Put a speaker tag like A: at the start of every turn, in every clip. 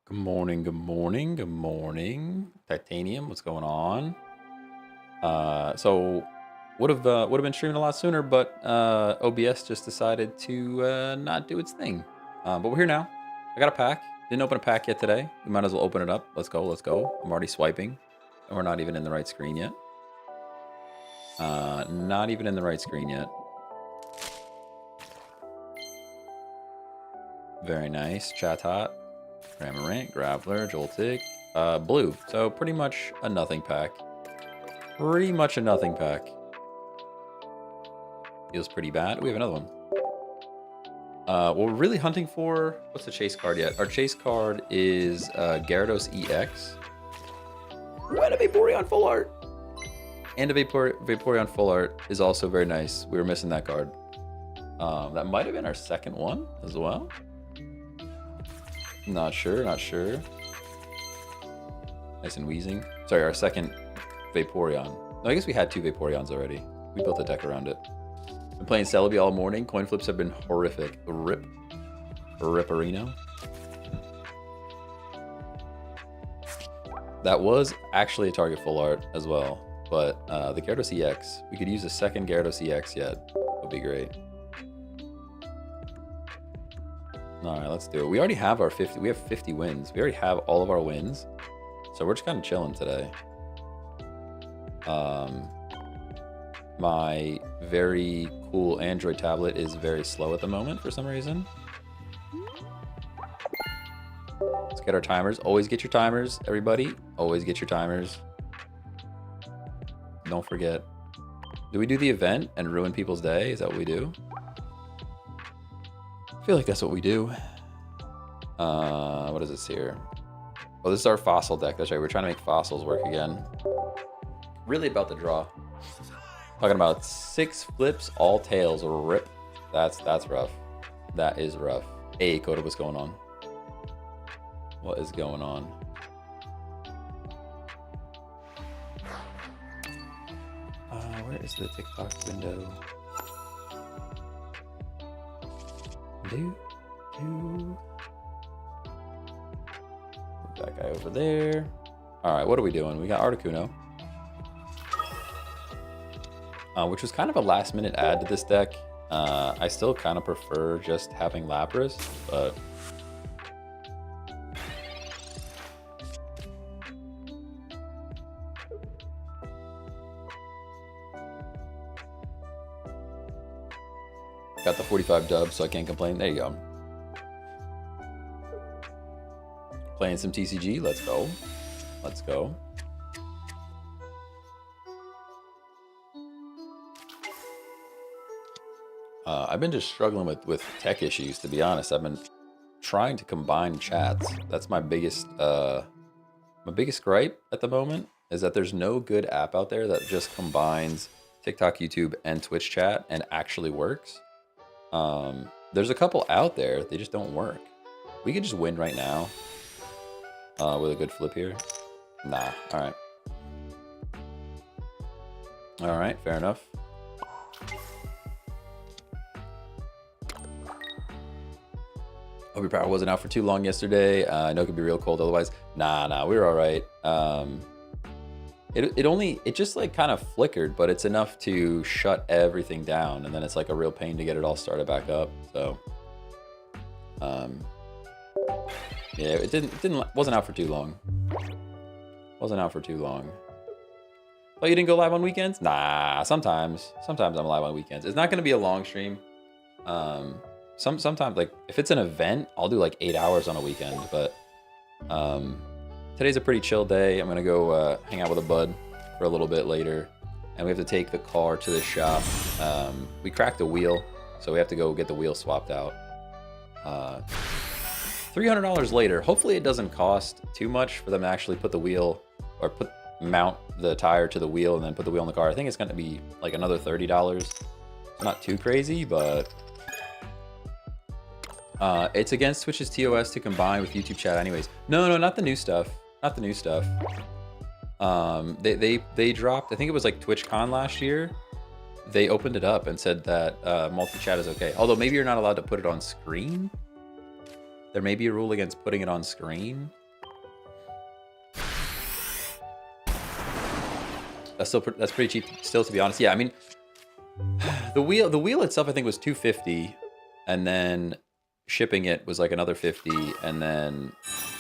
A: Good morning, good morning, good morning. Titanium, what's going on? So would have been streaming a lot sooner, but OBS just decided to not do its thing. But we're here now. I got a pack. Didn't open a pack yet today. We might as well open it up. Let's go, let's go. I'm already swiping, and we're not even in the right screen yet. Not even in the right screen yet. Very nice. Chatot, Cramorant, Graveler, Joltik, blue. So pretty much a nothing pack. Pretty much a nothing pack. Feels pretty bad. We have another one. What we're really hunting for... What's the chase card yet? Our chase card is Gyarados EX. What a Vaporeon Full Art! And a Vaporeon Full Art is also very nice. We were missing that card. That might have been our second one as well. Not sure, not sure. Nice and wheezing. Sorry, our second Vaporeon. No, I guess we had two Vaporeons already. We built a deck around it. Been playing Celebi all morning. Coin flips have been horrific. Rip. Ripperino. That was actually a target full art as well. But the Gyarados EX, we could use a second Gyarados EX yet. Would be great. Alright, let's do it. We already have our 50. We have 50 wins. We already have all of our wins. So we're just kind of chilling today. My very cool Android tablet is very slow at the moment for some reason. Let's get our timers. Always get your timers, everybody. Always get your timers. Don't forget. Do we do the event and ruin people's day? Is that what we do? I feel like that's what we do. What is this here? Oh, this is our fossil deck. That's right. We're trying to make fossils work again. Really about the draw. Talking about 6 flips, all tails. Rip. That's rough. That is rough. Hey, Coda, what's going on? What is going on? Where is the TikTok window? That guy over there. All right, what are we doing? We got Articuno. Which was kind of a last minute add to this deck. I still kind of prefer just having Lapras, but... Got the 45 dub, so I can't complain. There you go. Playing some TCG, let's go. Let's go. I've been just struggling with tech issues, to be honest. I've been trying to combine chats. That's my biggest gripe at the moment, is that there's no good app out there that just combines TikTok, YouTube, and Twitch chat and actually works. There's a couple out there, they just don't work. We could just win right now with a good flip here. Nah, all right. All right, fair enough. Hope your power wasn't out for too long yesterday. I know it could be real cold otherwise. Nah, we were all right. It just like kind of flickered, but it's enough to shut everything down, and then it's like a real pain to get it all started back up. So, yeah, it wasn't out for too long. Wasn't out for too long. Oh, you didn't go live on weekends? Nah, sometimes I'm live on weekends. It's not going to be a long stream. Sometimes, like, if it's an event, I'll do like 8 hours on a weekend, but today's a pretty chill day. I'm gonna go hang out with a bud for a little bit later, and we have to take the car to the shop. We cracked a wheel, so we have to go get the wheel swapped out. $300 later. Hopefully it doesn't cost too much for them to actually put the wheel, or mount the tire to the wheel and then put the wheel in the car. I think it's gonna be like another $30. Not too crazy, but it's against Twitch's TOS to combine with YouTube chat anyways. No, not the new stuff. Not the new stuff. They dropped, I think it was like TwitchCon last year. They opened it up and said that multi-chat is okay. Although maybe you're not allowed to put it on screen. There may be a rule against putting it on screen. That's pretty cheap still, to be honest. Yeah, I mean, the wheel itself I think was 250, and then shipping it was like another 50, and then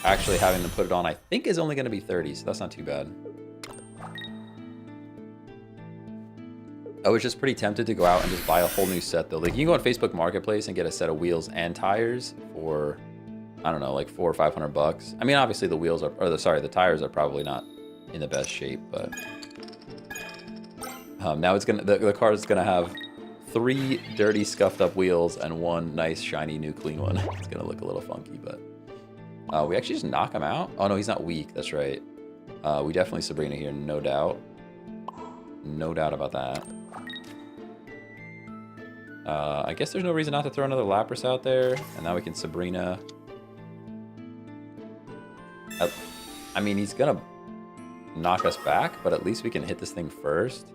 A: actually having them put it on I think is only going to be 30, so that's not too bad. I was just pretty tempted to go out and just buy a whole new set though. Like, you can go on Facebook Marketplace and get a set of wheels and tires for, I don't know, like $400 or $500. I mean, obviously the wheels are, or the tires are probably not in the best shape, but now it's gonna, the car is gonna have 3 dirty, scuffed up wheels and 1 nice, shiny, new, clean one. It's gonna look a little funky, but we actually just knock him out. Oh no, he's not weak. That's right. We definitely Sabrina here, no doubt. No doubt about that. I guess there's no reason not to throw another Lapras out there, and now we can Sabrina. I mean, he's gonna knock us back, but at least we can hit this thing first.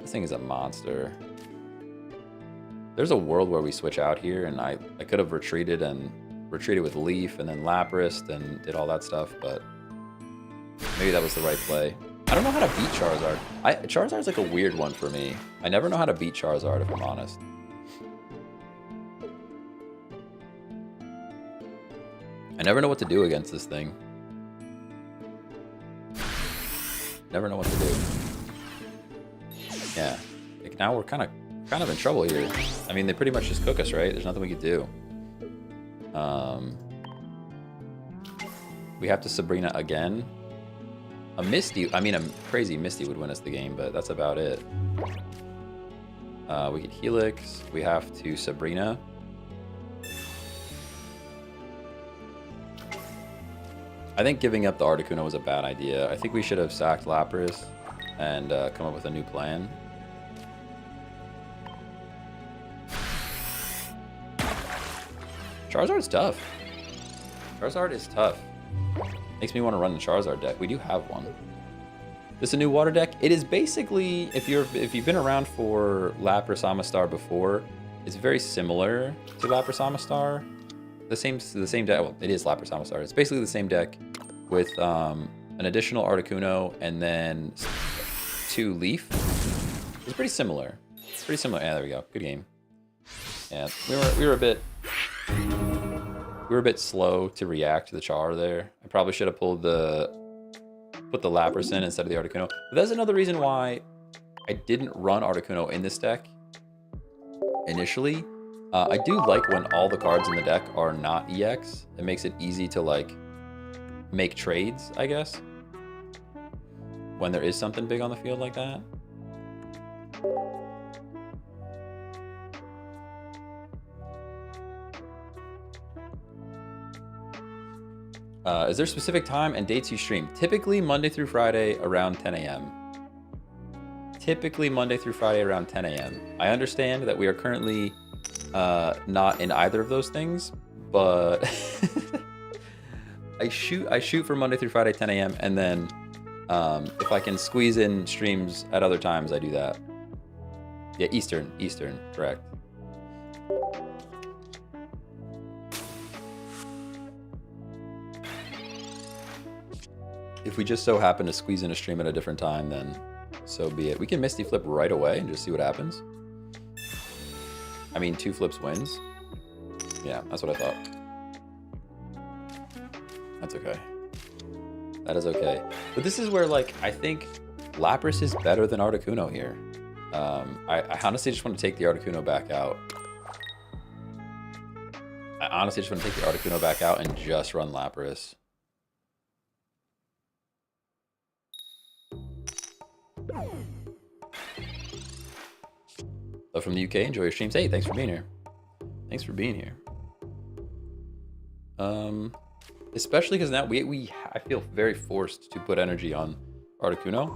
A: This thing is a monster. There's a world where we switch out here, and I could have retreated with Leaf and then Lapras and did all that stuff, but maybe that was the right play. I don't know how to beat Charizard. Charizard's like a weird one for me. I never know how to beat Charizard, if I'm honest. I never know what to do against this thing. Never know what to do. Yeah. Like, now we're kind of in trouble here. I mean, they pretty much just cook us, right? There's nothing we could do. We have to Sabrina again. A Misty, I mean, a crazy Misty would win us the game, but that's about it. We get Helix. We have to Sabrina. I think giving up the Articuno was a bad idea. I think we should have sacked Lapras and come up with a new plan. Charizard's tough. Charizard is tough. Makes me want to run the Charizard deck. We do have one. This is a new water deck. It is basically, if you've been around for Lapras Amistar before, it's very similar to Lapras Amistar. The same deck. Well, it is Lapras Amistar. It's basically the same deck with an additional Articuno and then 2 Leaf. It's pretty similar. It's pretty similar. Yeah, there we go. Good game. Yeah, we were a bit slow to react to the Char there. I probably should have put the Lapras in instead of the Articuno. But that's another reason why I didn't run Articuno in this deck initially. I do like when all the cards in the deck are not EX. It makes it easy to like make trades, I guess, when there is something big on the field like that. Is there a specific time and dates you stream? Typically Monday through Friday around 10 a.m. Typically Monday through Friday around 10 a.m. I understand that we are currently not in either of those things, but I shoot for Monday through Friday 10 a.m. and then if I can squeeze in streams at other times, I do that. Yeah, Eastern, correct. If we just so happen to squeeze in a stream at a different time, then so be it. We can Misty Flip right away and just see what happens. I mean, 2 flips wins. Yeah, that's what I thought. That's okay. That is okay. But this is where, like, I think Lapras is better than Articuno here. I honestly just want to take the Articuno back out. I honestly just want to take the Articuno back out and just run Lapras. Hello from the UK. Enjoy your streams. Hey, thanks for being here. Thanks for being here. Especially because now I feel very forced to put energy on Articuno.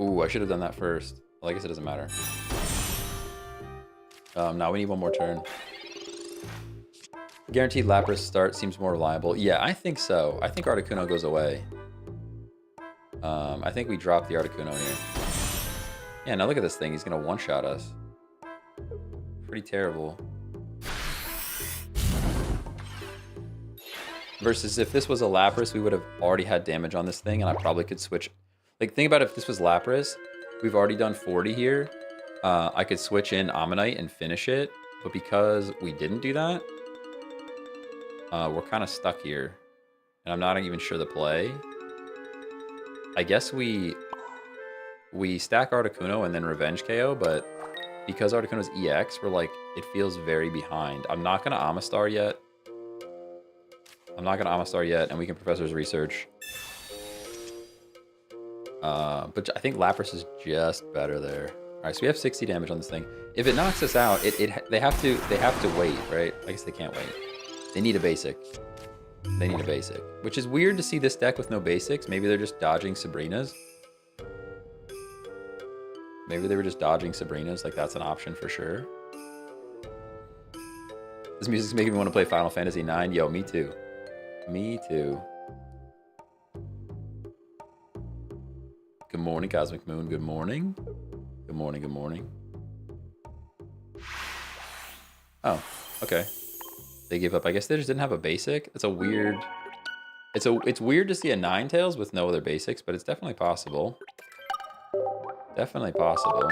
A: Ooh, I should have done that first. Well, I guess it doesn't matter. Now we need one more turn. Guaranteed Lapras start seems more reliable. Yeah, I think so. I think Articuno goes away. I think we drop the Articuno here. Yeah, now look at this thing. He's going to one-shot us. pretty terrible. Versus if this was a Lapras, we would have already had damage on this thing, and I probably could switch. Like, think about if this was Lapras, we've already done 40 here. I could switch in Ammonite and finish it, but because we didn't do that, we're kind of stuck here. And I'm not even sure the play. I guess we stack Articuno and then Revenge KO, but because Articuno's EX, we're like, it feels very behind. I'm not going to Amistar yet. And we can Professor's Research. But I think Lapras is just better there. All right, so we have 60 damage on this thing. If it knocks us out, they have to wait, right? I guess they can't wait. They need a basic. Which is weird to see this deck with no basics. Maybe they're just dodging Sabrinas. Maybe they were just dodging Sabrinas. Like, that's an option for sure. This music's making me want to play Final Fantasy IX. Yo, me too. Me too. Good morning, Cosmic Moon. Good morning. Good morning, good morning. Oh, okay. They gave up. I guess they just didn't have a basic. It's a weird... It's weird to see a Ninetales with no other basics, but it's definitely possible. Definitely possible.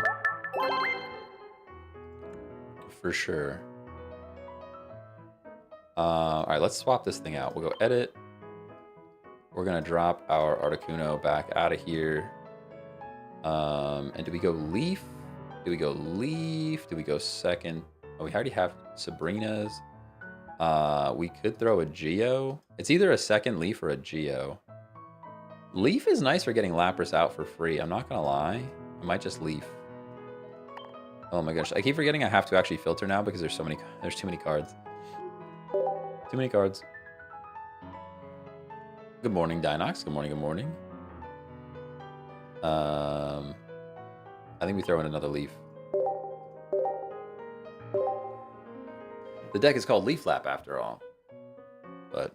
A: For sure. Alright, let's swap this thing out. We'll go edit. We're going to drop our Articuno back out of here. And do we go Leaf? Do we go Leaf? Do we go second? Oh, we already have Sabrina's. We could throw a Geo. It's either a second Leaf or a Geo. Leaf is nice for getting Lapras out for free. I'm not going to lie. I might just Leaf. Oh my gosh. I keep forgetting I have to actually filter now because there's too many cards. Too many cards. Good morning, Dinox. Good morning, good morning. I think we throw in another Leaf. The deck is called Leaf Lap after all. But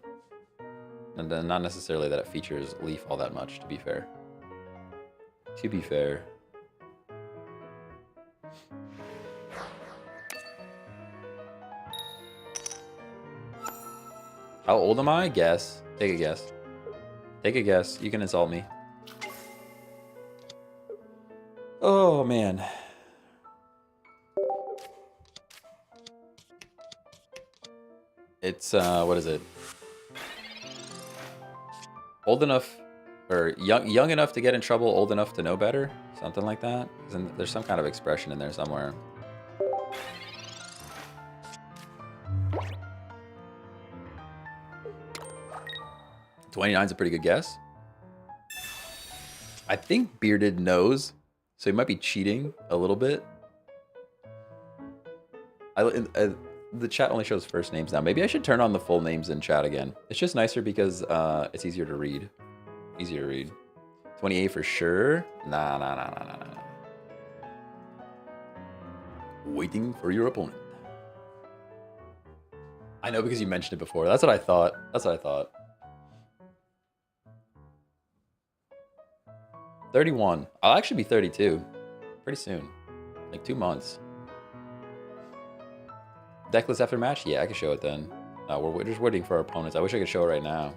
A: not necessarily that it features Leaf all that much, to be fair. To be fair. How old am I? Guess. Take a guess. Take a guess. You can insult me. Oh, man. It's, what is it? Old enough, or young enough to get in trouble, old enough to know better? Something like that? There's some kind of expression in there somewhere. $29's a pretty good guess. I think Bearded knows, so he might be cheating a little bit. The chat only shows first names now. Maybe I should turn on the full names in chat again. It's just nicer because it's easier to read. Easier to read. 28 for sure. Nah. Waiting for your opponent. I know because you mentioned it before. That's what I thought. 31. I'll actually be 32 pretty soon. Like 2 months. Decklist after match? Yeah, I can show it then. No, we're just waiting for our opponents. I wish I could show it right now.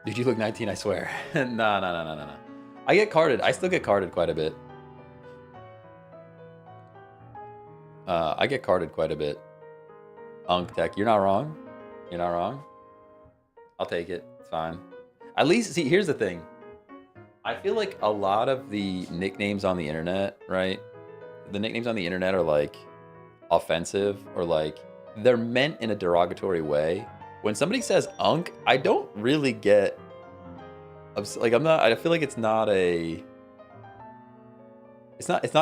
A: Dude, you look 19, I swear. No. I get carded. I still get carded quite a bit. I get carded quite a bit. Unk Tech, you're not wrong. You're not wrong. I'll take it. It's fine. At least, see, here's the thing. I feel like a lot of the nicknames on the internet, right? The nicknames on the internet are like offensive or like they're meant in a derogatory way. When somebody says Unk, I don't really get like I feel like it's not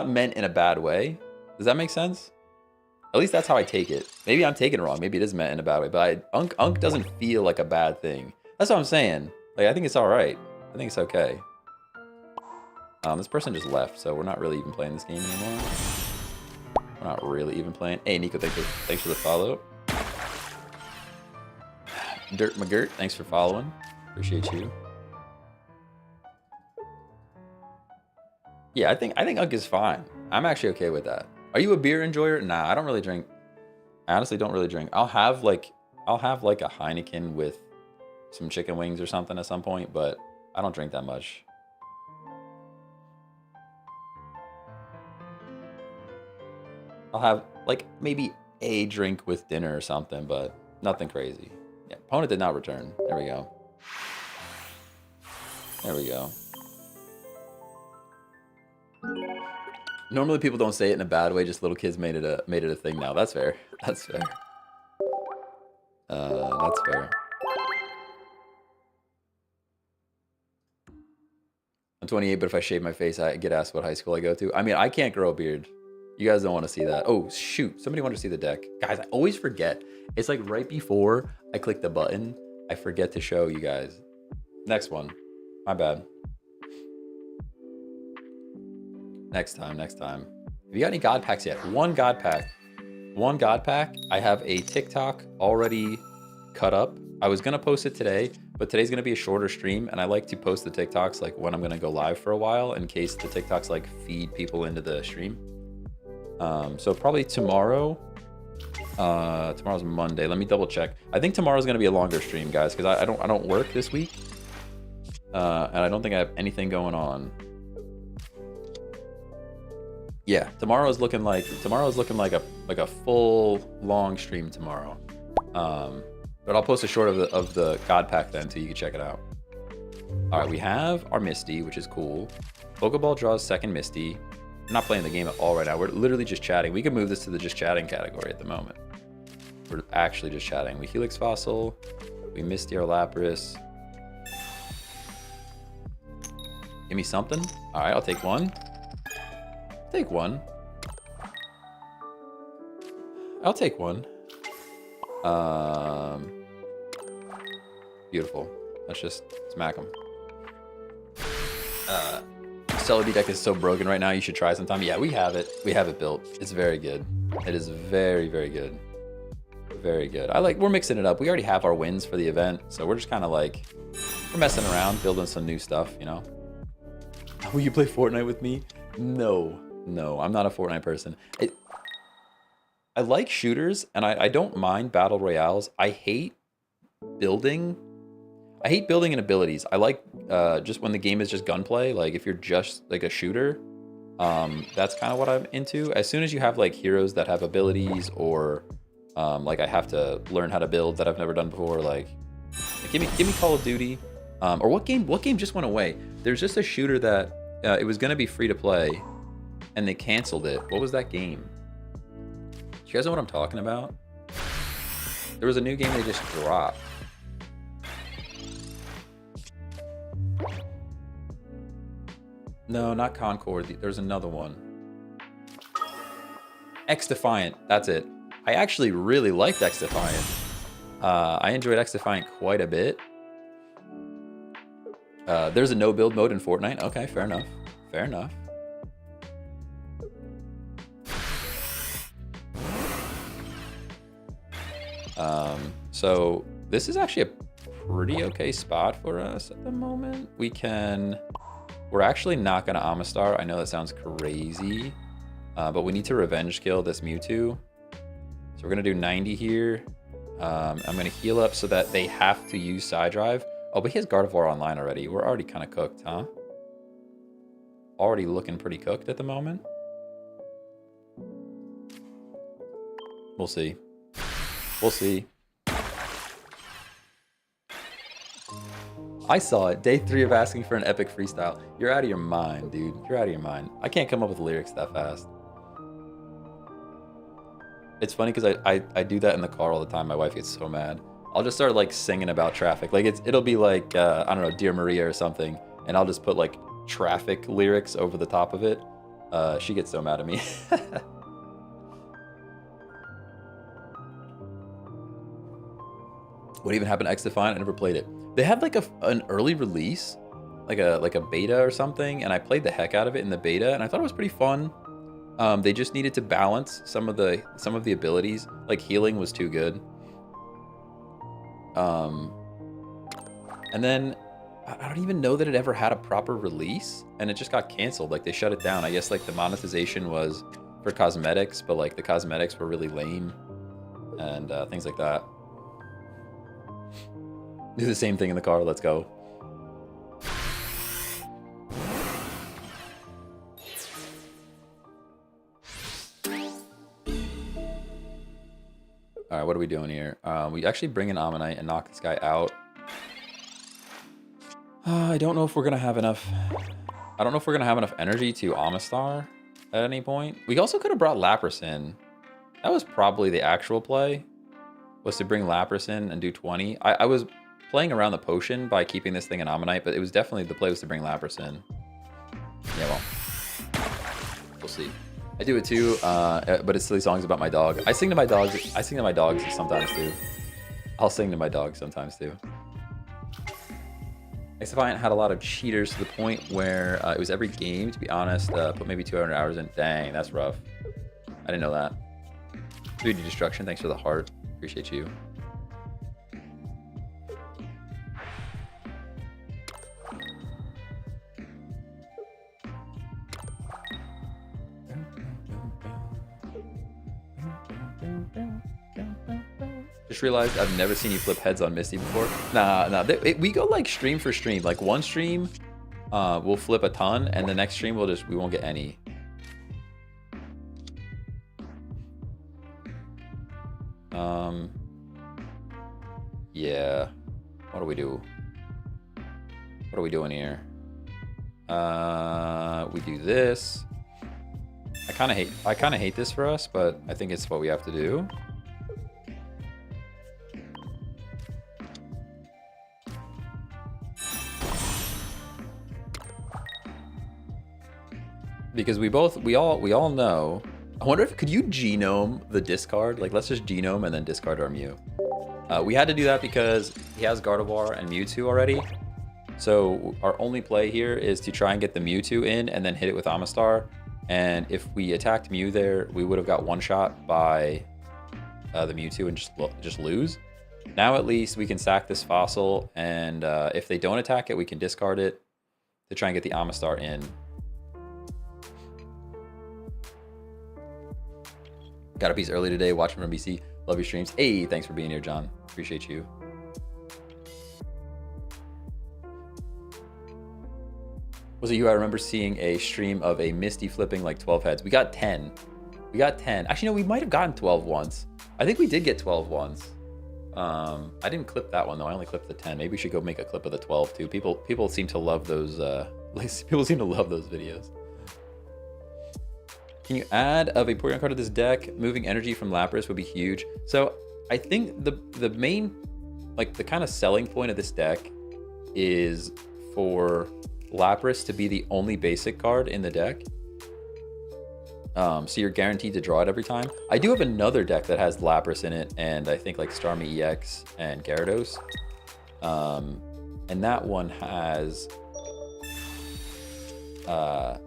A: meant in a bad way. Does that make sense? At least that's how I take it. Maybe I'm taking it wrong. Maybe it is meant in a bad way, but Unk doesn't feel like a bad thing. That's what I'm saying. Like, I think it's all right. I think it's okay. This person just left, so we're not really even playing this game anymore. We're not really even playing. Hey, Nico, thanks for the follow. Dirt McGirt, thanks for following. Appreciate you. Yeah, I think Unk is fine. I'm actually okay with that. Are you a beer enjoyer? Nah, I don't really drink. I honestly don't really drink. I'll have like a Heineken with some chicken wings or something at some point, but I don't drink that much. I'll have like maybe a drink with dinner or something, but nothing crazy. Yeah, opponent did not return. There we go. There we go. Normally people don't say it in a bad way, just little kids made it a thing now. That's fair. That's fair. That's fair. I'm 28, but if I shave my face, I get asked what high school I go to. I mean, I can't grow a beard. You guys don't want to see that. Oh, shoot. Somebody wanted to see the deck. Guys, I always forget. It's like right before I click the button, I forget to show you guys. Next one. My bad. Next time, next time. Have you got any God packs yet? One God pack. One God pack. I have a TikTok already cut up. I was going to post it today, but today's going to be a shorter stream, and I like to post the TikToks like when I'm going to go live for a while in case the TikToks like feed people into the stream. So probably tomorrow. Tomorrow's Monday. Let me double check. I think tomorrow's going to be a longer stream, guys, because I don't work this week. And I don't think I have anything going on. Yeah, tomorrow is looking like a full long stream tomorrow. But I'll post a short of the God pack then, so you can check it out. All right, we have our Misty, which is cool. Pokeball draws second Misty. I'm not playing the game at all right now. We're literally just chatting. We can move this to the just chatting category at the moment. We're actually just chatting. We Helix Fossil. We Misty our Lapras. Give me something. All right, I'll take one. Take one. I'll take one. Beautiful. Let's just smack them. Celebi deck is so broken right now. You should try sometime. Yeah, we have it. We have it built. It's very good. It is very, very good. Very good. We're mixing it up. We already have our wins for the event, so we're just kind of like, we're messing around, building some new stuff, you know? Will you play Fortnite with me? No. No, I'm not a Fortnite person. I like shooters, and I don't mind battle royales. I hate building and abilities. I like just when the game is just gunplay. Like if you're just like a shooter, that's kind of what I'm into. As soon as you have like heroes that have abilities, or like I have to learn how to build that I've never done before, like give me Call of Duty, or what game just went away? There's just a shooter that it was gonna be free to play, and they canceled it. What was that game? Do you guys know what I'm talking about? There was a new game they just dropped. No, not Concord. There's another one. X-Defiant. That's it. I actually really liked X-Defiant. I enjoyed X-Defiant quite a bit. There's a no-build mode in Fortnite. Okay, fair enough. Fair enough. So this is actually a pretty okay spot for us at the moment. We're actually not going to Amistar. I know that sounds crazy, but we need to revenge kill this Mewtwo. So we're going to do 90 here. I'm going to heal up so that they have to use Side Drive. Oh, but he has Gardevoir online already. We're already kind of cooked, huh? Already looking pretty cooked at the moment. We'll see. We'll see. I saw it. Day 3 of asking for an epic freestyle. You're out of your mind, dude. You're out of your mind. I can't come up with lyrics that fast. It's funny because I do that in the car all the time. My wife gets so mad. I'll just start like singing about traffic. Like it'll be like, I don't know, Dear Maria or something. And I'll just put like traffic lyrics over the top of it. She gets so mad at me. What even happened to X-Defiant? I never played it. They had like an early release, like a beta or something, and I played the heck out of it in the beta, and I thought it was pretty fun. They just needed to balance some of the abilities. Like healing was too good. And then I don't even know that it ever had a proper release, and it just got canceled. Like they shut it down. I guess like the monetization was for cosmetics, but like the cosmetics were really lame and things like that. Do the same thing in the car. Let's go. All right, what are we doing here? We actually bring in Ammonite and knock this guy out. I don't know if we're gonna have enough. I don't know if we're gonna have enough energy to Amistar at any point. We also could have brought Lapras in. That was probably the actual play, was to bring Lapras in and do 20. I was playing around the potion by keeping this thing in Ammonite, but it was definitely the play was to bring Lapras in. Yeah, well, we'll see. I do it too, but it's silly songs about my dog. I sing to my dogs. I sing to my dogs sometimes too. I'll sing to my dogs sometimes too. Xdefiant had a lot of cheaters to the point where it was every game, to be honest, put maybe 200 hours in. Dang, that's rough. I didn't know that. 3D Destruction, thanks for the heart. Appreciate you. Just realized I've never seen you flip heads on Misty before. Nah. We go like stream for stream. Like one stream, we'll flip a ton, and the next stream we won't get any. Yeah. What do we do? What are we doing here? We do this. I kind of hate this for us, but I think it's what we have to do. Because we all know. I wonder if could you genome the discard? Like let's just genome and then discard our Mew. We had to do that because he has Gardevoir and Mewtwo already. So our only play here is to try and get the Mewtwo in and then hit it with Amistar. And if we attacked Mew there, we would have got one shot by the Mewtwo and just lose. Now at least we can sack this fossil, and if they don't attack it, we can discard it to try and get the Amistar in. Got a piece early today, watching from BC. Love your streams. Hey, thanks for being here, John. Appreciate you. Was it you? I remember seeing a stream of a Misty flipping like 12 heads. We got 10. We got 10. Actually, no, we might have gotten 12 once. I think we did get 12 once. I didn't clip that one though. I only clipped the 10. Maybe we should go make a clip of the 12 too. People seem to love those. People seem to love those videos. Can you add a Vaporeon card to this deck? Moving energy from Lapras would be huge. So I think the main, like the kind of selling point of this deck is for Lapras to be the only basic card in the deck. So you're guaranteed to draw it every time. I do have another deck that has Lapras in it, and I think like Starmie EX and Gyarados. And that one has... oh,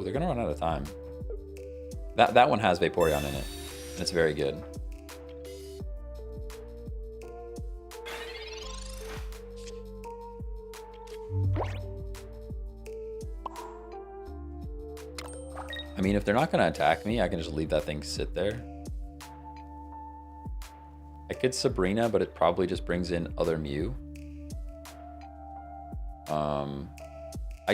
A: they're gonna run out of time. That one has Vaporeon in it, and it's very good. I mean, if they're not going to attack me, I can just leave that thing sit there. I could Sabrina, but it probably just brings in other Mew. I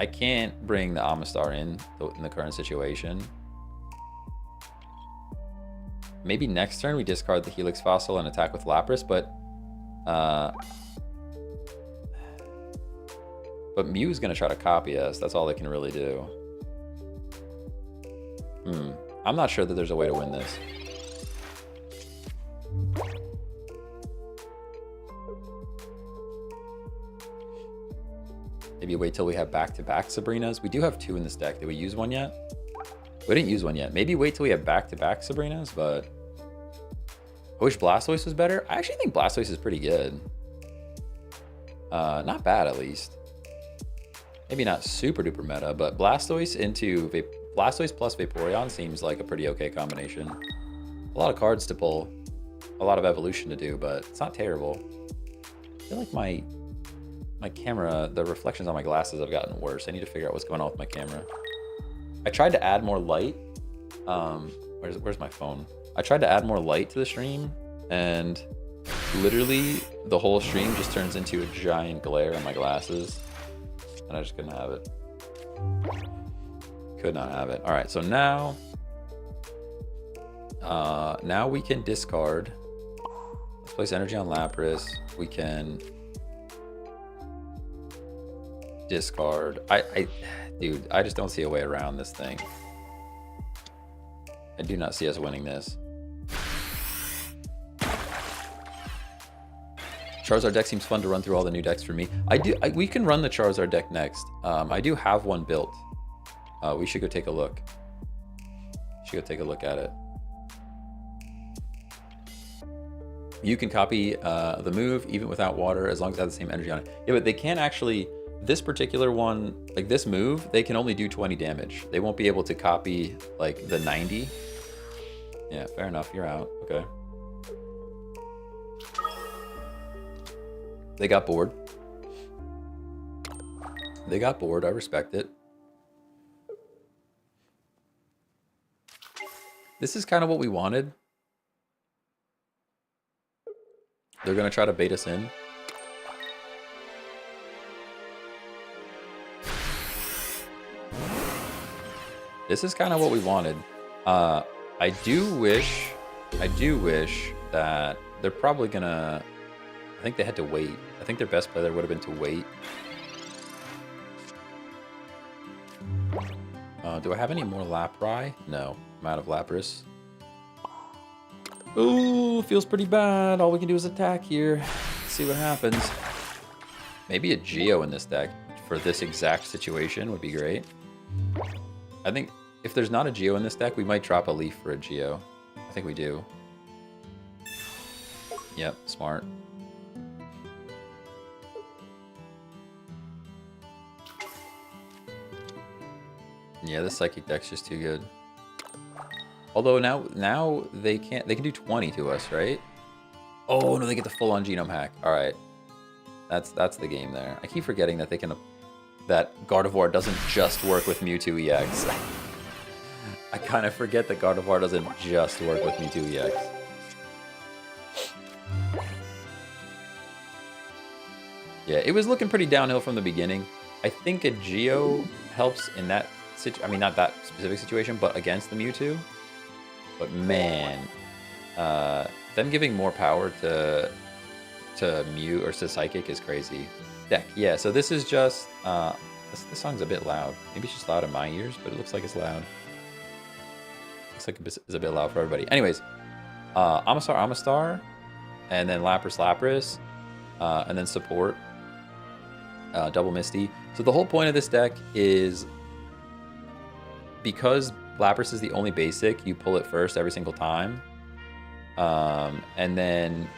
A: can't bring the Amistar in the current situation. Maybe next turn we discard the Helix Fossil and attack with Lapras, but Mew's gonna try to copy us. That's all they can really do. I'm not sure that there's a way to win this. Maybe wait till we have back-to-back Sabrinas. We do have 2 in this deck. Did we use one yet? We didn't use one yet. Maybe wait till we have back-to-back Sabrinas, but I wish Blastoise was better. I actually think Blastoise is pretty good. Not bad, at least. Maybe not super duper meta, but Blastoise plus Vaporeon seems like a pretty okay combination. A lot of cards to pull, a lot of evolution to do, but it's not terrible. I feel like my camera, the reflections on my glasses have gotten worse. I need to figure out what's going on with my camera. I tried to add more light Where's my phone? I tried to add more light to the stream, and literally the whole stream just turns into a giant glare on my glasses, and I just couldn't have it. Could not have it. All right, so now we can discard. Let's place energy on Lapras. We can discard. Dude, I just don't see a way around this thing. I do not see us winning this. Charizard deck seems fun to run through all the new decks for me. We can run the Charizard deck next. I do have one built. We should go take a look. Should go take a look at it. You can copy the move even without water as long as it has the same energy on it. Yeah, but they can't actually. This particular one, like this move, they can only do 20 damage. They won't be able to copy like the 90. Yeah, fair enough. You're out. Okay. They got bored. They got bored. I respect it. This is kind of what we wanted. They're going to try to bait us in. This is kind of what we wanted. I do wish that they're probably gonna. I think they had to wait. I think their best play there would have been to wait. Do I have any more Lapras? No, I'm out of Lapras. Ooh, feels pretty bad. All we can do is attack here. See what happens. Maybe a Geo in this deck for this exact situation would be great. I think if there's not a Geo in this deck, we might drop a Leaf for a Geo. I think we do. Yep, smart. Yeah, this Psychic deck's just too good. Although now they can do 20 to us, right? Oh no, they get the full-on genome hack. All right, that's the game there. I keep forgetting that they can. That Gardevoir doesn't just work with Mewtwo EX. I kind of forget that Gardevoir doesn't just work with Mewtwo EX. Yeah, it was looking pretty downhill from the beginning. I think a Geo helps in that situation. I mean, not that specific situation, but against the Mewtwo. But man, them giving more power to Mew or to Psychic is crazy. Deck, yeah. So this is just this song's a bit loud. Maybe it's just loud in my ears, but it looks like it's loud. Looks like it's a bit loud for everybody. Anyways, Amistar, and then Lapras, and then support. Double Misty. So the whole point of this deck is because Lapras is the only basic, you pull it first every single time. And then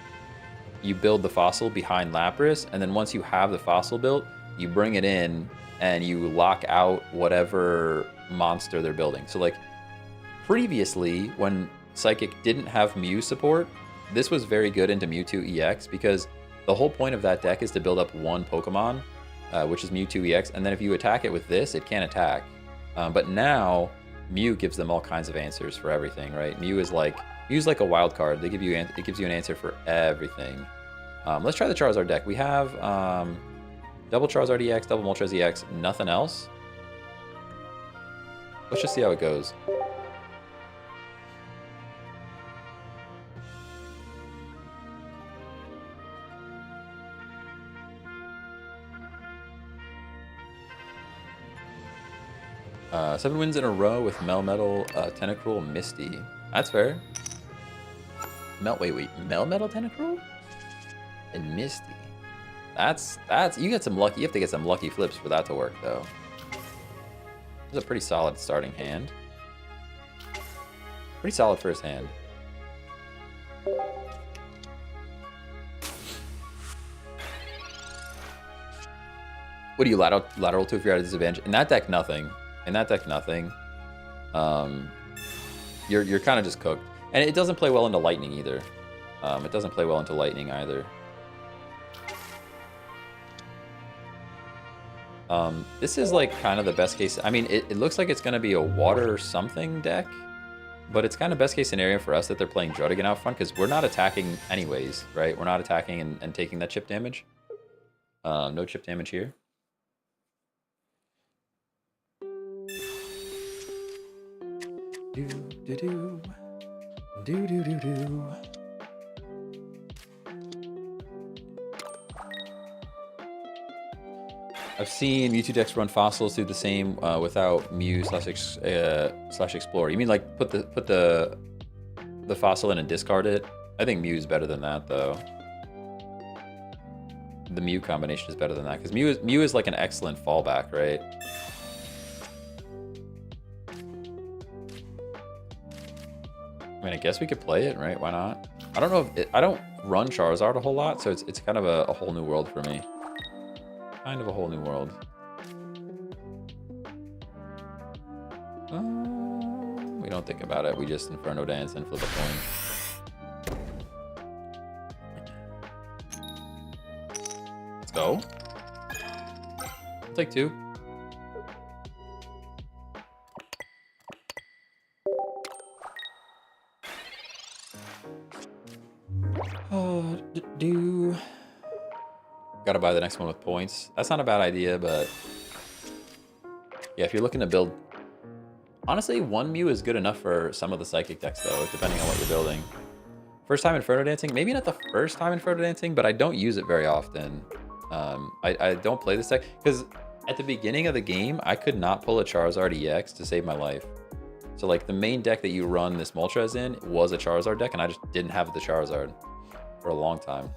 A: you build the fossil behind Lapras, and then once you have the fossil built, you bring it in and you lock out whatever monster they're building. So like previously, when Psychic didn't have Mew support, this was very good into Mewtwo EX because the whole point of that deck is to build up one Pokemon, which is Mewtwo EX, and then if you attack it with this, it can't attack. But now Mew gives them all kinds of answers for everything, right? Mew's like a wild card. It gives you an answer for everything. Let's try the Charizard deck. We have double Charizard EX, double Moltres EX, nothing else. Let's just see how it goes. Seven wins in a row with Melmetal, Tentacruel, Misty. That's fair. Wait. Melmetal, Tentacruel? And Misty. That's you get some lucky. You have to get some lucky flips for that to work, though. This is a pretty solid starting hand. Pretty solid first hand. What do you lateral to if you're at a disadvantage? In that deck, nothing. In that deck, nothing. You're kind of just cooked, and it doesn't play well into lightning either. It doesn't play well into lightning either. This is like kind of the best case. I mean, it looks like it's going to be a water something deck. But it's kind of best case scenario for us that they're playing Druddigan out front because we're not attacking anyways, right? We're not attacking and taking that chip damage. No chip damage here. Do. I've seen Mewtwo decks run fossils do the same without Mew slash Explorer. You mean like put the fossil in and discard it? I think Mew's better than that though. The Mew combination is better than that because Mew is like an excellent fallback, right? I mean, I guess we could play it, right? Why not? I don't know if I don't run Charizard a whole lot, so it's kind of a whole new world for me. Kind of a whole new world. We don't think about it. We just Inferno Dance and flip a coin. Let's go. I'll take 2. Gotta buy the next one with points. That's not a bad idea, but yeah, if you're looking to build, honestly, 1 Mew is good enough for some of the Psychic decks, though, depending on what you're building. First time Inferno Dancing, maybe not the first time Inferno Dancing, but I don't use it very often. I don't play this deck because at the beginning of the game, I could not pull a Charizard EX to save my life. So like the main deck that you run this Moltres in was a Charizard deck, and I just didn't have the Charizard for a long time.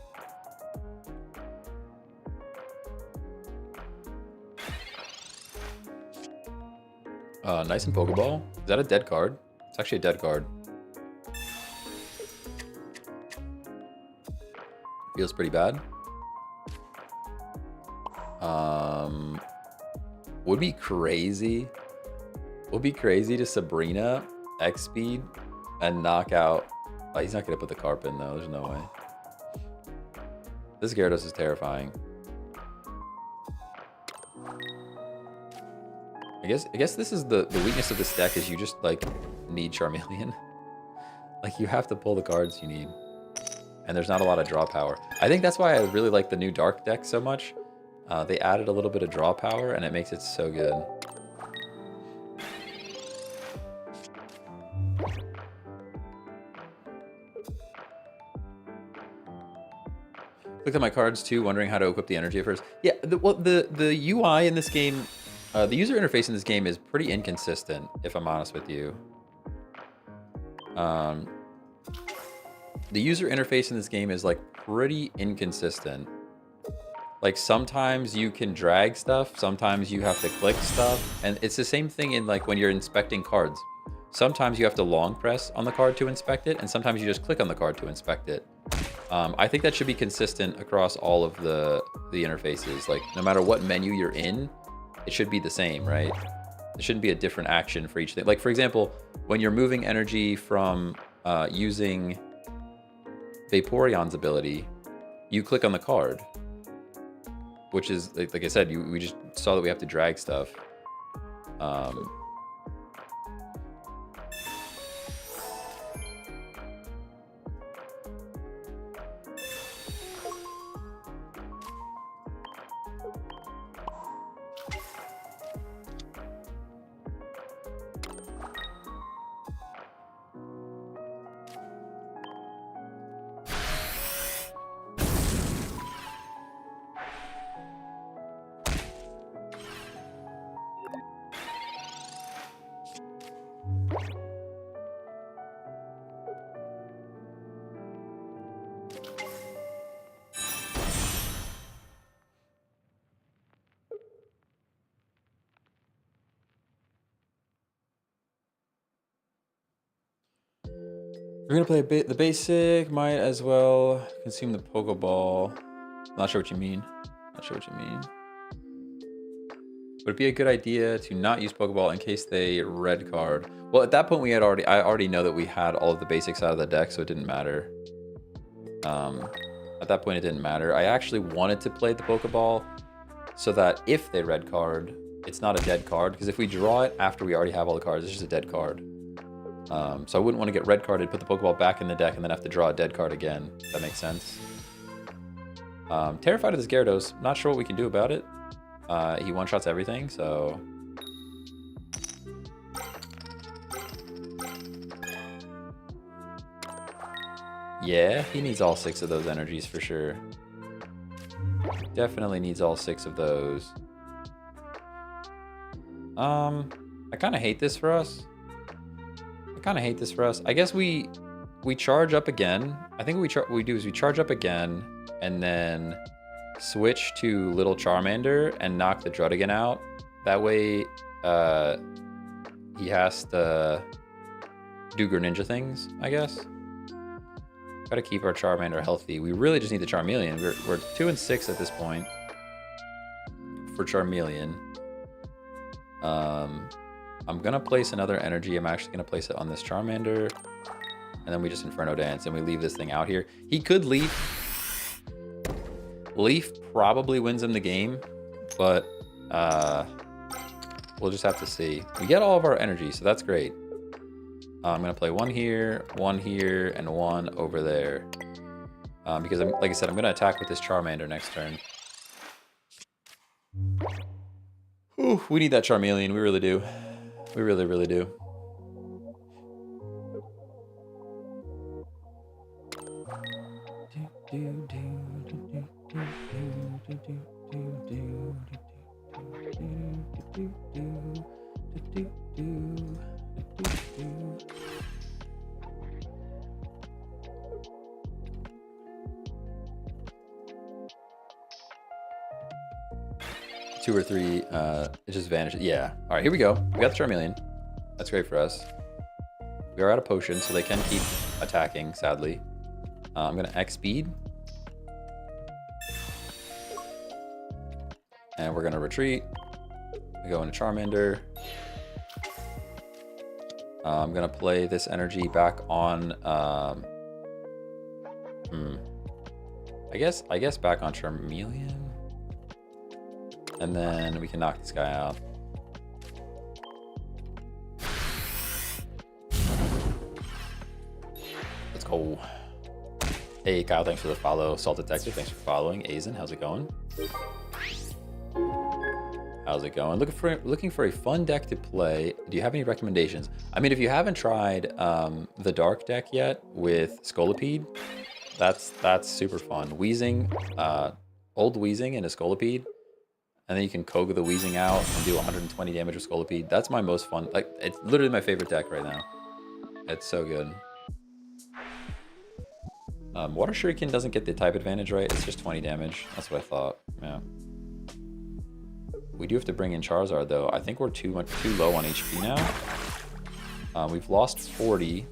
A: Nice and Pokeball. Is that a dead card? It's actually a dead card. Feels pretty bad. Would be crazy. Would be crazy to Sabrina X speed and knock out. Oh, he's not gonna put the Carp in though. There's no way. This Gyarados is terrifying. I guess this is the weakness of this deck is you just like need Charmeleon. Like you have to pull the cards you need. And there's not a lot of draw power. I think that's why I really like the new Dark deck so much. They added a little bit of draw power and it makes it so good. Looked at my cards too, wondering how to equip the energy at first. Yeah, the UI in this game, the user interface in this game is pretty inconsistent, if I'm honest with you. The user interface in this game is like pretty inconsistent. Like sometimes you can drag stuff, sometimes you have to click stuff, and it's the same thing in like when you're inspecting cards. Sometimes you have to long press on the card to inspect it, and sometimes you just click on the card to inspect it. I think that should be consistent across all of the interfaces. Like no matter what menu you're in, it should be the same, right? There shouldn't be a different action for each thing. Like for example, when you're moving energy from using Vaporeon's ability, you click on the card, which is like I said, we just saw that we have to drag stuff. We're gonna play the basic, might as well consume the Pokeball. Not sure what you mean. Not sure what you mean. Would it be a good idea to not use Pokeball in case they red card? Well, at that point I already know that we had all of the basics out of the deck, so it didn't matter. At that point it didn't matter. I actually wanted to play the Pokeball so that if they red card, it's not a dead card, because if we draw it after we already have all the cards, it's just a dead card. So I wouldn't want to get red carded, put the Pokeball back in the deck, and then have to draw a dead card again. If that makes sense. Terrified of this Gyarados. Not sure what we can do about it. He one-shots everything, so... Yeah, he needs all 6 of those energies for sure. Definitely needs all 6 of those. I kind of hate this for us. I guess we charge up again. I think what we do is we charge up again and then switch to Little Charmander and knock the Druddigon out. That way, he has to do Greninja things, I guess. Gotta keep our Charmander healthy. We really just need the Charmeleon. We're 2 and 6 at this point for Charmeleon. I'm gonna place another energy. I'm actually gonna place it on this Charmander, and then we just Inferno Dance and we leave this thing out here. He could Leaf. Leaf probably wins him the game, but we'll just have to see. We get all of our energy, so that's great. I'm gonna play 1 here, 1 here, and 1 over there. Because like I said, I'm gonna attack with this Charmander next turn. Ooh, we need that Charmeleon, we really do. We really, really do. Two or three, it just vanishes. Yeah. All right, here we go. We got the Charmeleon. That's great for us. We are out of potions, so they can keep attacking, sadly. I'm going to X speed. And we're going to retreat. We go into Charmander. I'm going to play this energy back on... I guess back on Charmeleon. And then we can knock this guy out. Let's go. Hey, Kyle, thanks for the follow. Salt Detective, thanks for following. Azen, how's it going? How's it going? Looking for a fun deck to play. Do you have any recommendations? I mean, if you haven't tried the Dark deck yet with Scolipede, that's super fun. Wheezing, old Wheezing and a Scolipede. And then you can Koga the Wheezing out and do 120 damage with Scolipede. That's my most fun. Like, it's literally my favorite deck right now. It's so good. Water Shuriken doesn't get the type advantage, right? It's just 20 damage. That's what I thought. Yeah. We do have to bring in Charizard, though. I think we're too low on HP now. We've lost 40.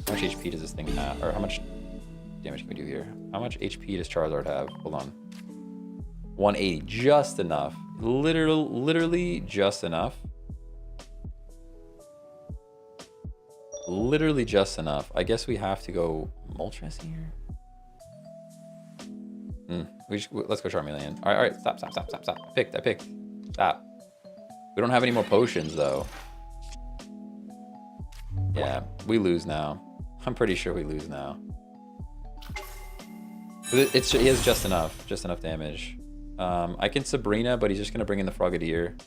A: How much HP does this thing have? Or how much damage can we do here? How much HP does Charizard have? Hold on. 180, just enough. Literally just enough. Literally just enough. I guess we have to go Moltres here. Let's go Charmeleon. All right, stop. I picked. Stop. We don't have any more potions though. Yeah, we lose now. I'm pretty sure we lose now. He has just enough damage. I can Sabrina, but he's just gonna bring in the Frogadier.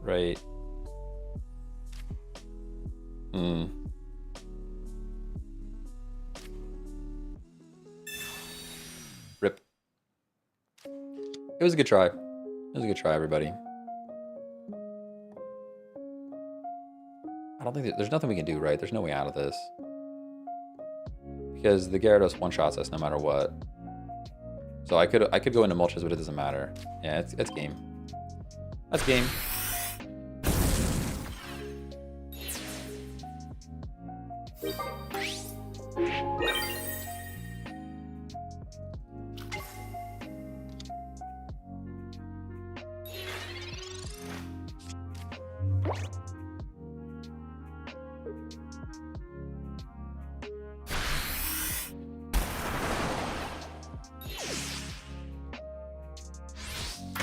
A: Right. Rip. It was a good try. Everybody. I don't think there's nothing we can do, right? There's no way out of this. Because the Gyarados one-shots us no matter what. So I could go into Moltres, but it doesn't matter. Yeah, it's game. That's game.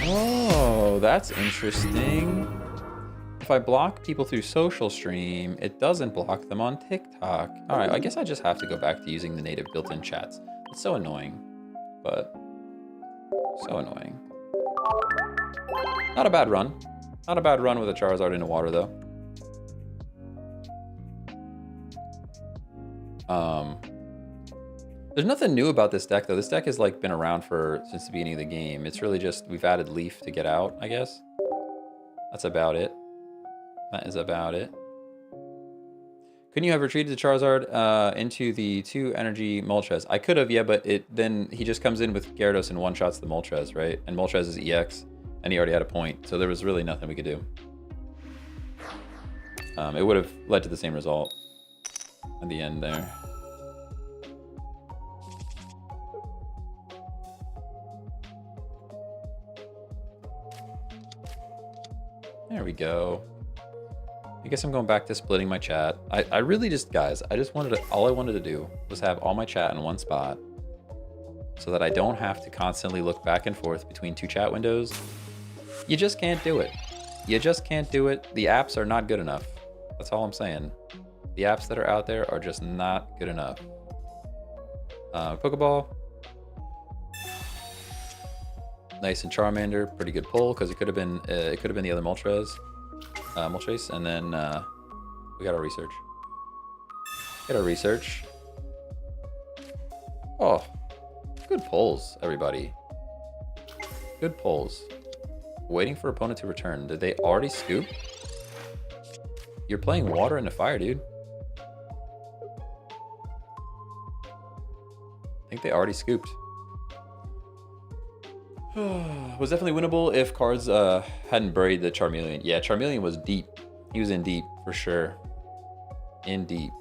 A: Oh, that's interesting. If I block people through social stream, it doesn't block them on TikTok. All right, I guess I just have to go back to using the native built-in chats. It's so annoying, but so annoying. Not a bad run. Not a bad run with a Charizard in the water, though. There's nothing new about this deck, though. This deck has like been around since the beginning of the game. It's really just we've added Leaf to get out, I guess. That's about it. That is about it. Couldn't you have retreated the Charizard into the 2 energy Moltres? I could have, yeah, but then he just comes in with Gyarados and one-shots the Moltres, right? And Moltres is EX, and he already had a point, so there was really nothing we could do. It would have led to the same result at the end there. There we go. I guess I'm going back to splitting my chat. I really just, guys, all I wanted to do was have all my chat in one spot so that I don't have to constantly look back and forth between 2 chat windows. You just can't do it. You just can't do it. The apps are not good enough. That's all I'm saying. The apps that are out there are just not good enough. Pokeball. Nice and Charmander, pretty good pull because it could have been the other Moltres, and then we got our research. Get our research. Oh, good pulls, everybody. Good pulls. Waiting for opponent to return. Did they already scoop? You're playing water into fire, dude. I think they already scooped. Was definitely winnable if cards hadn't buried the Charmeleon. Yeah, Charmeleon was deep. He was in deep for sure. In deep.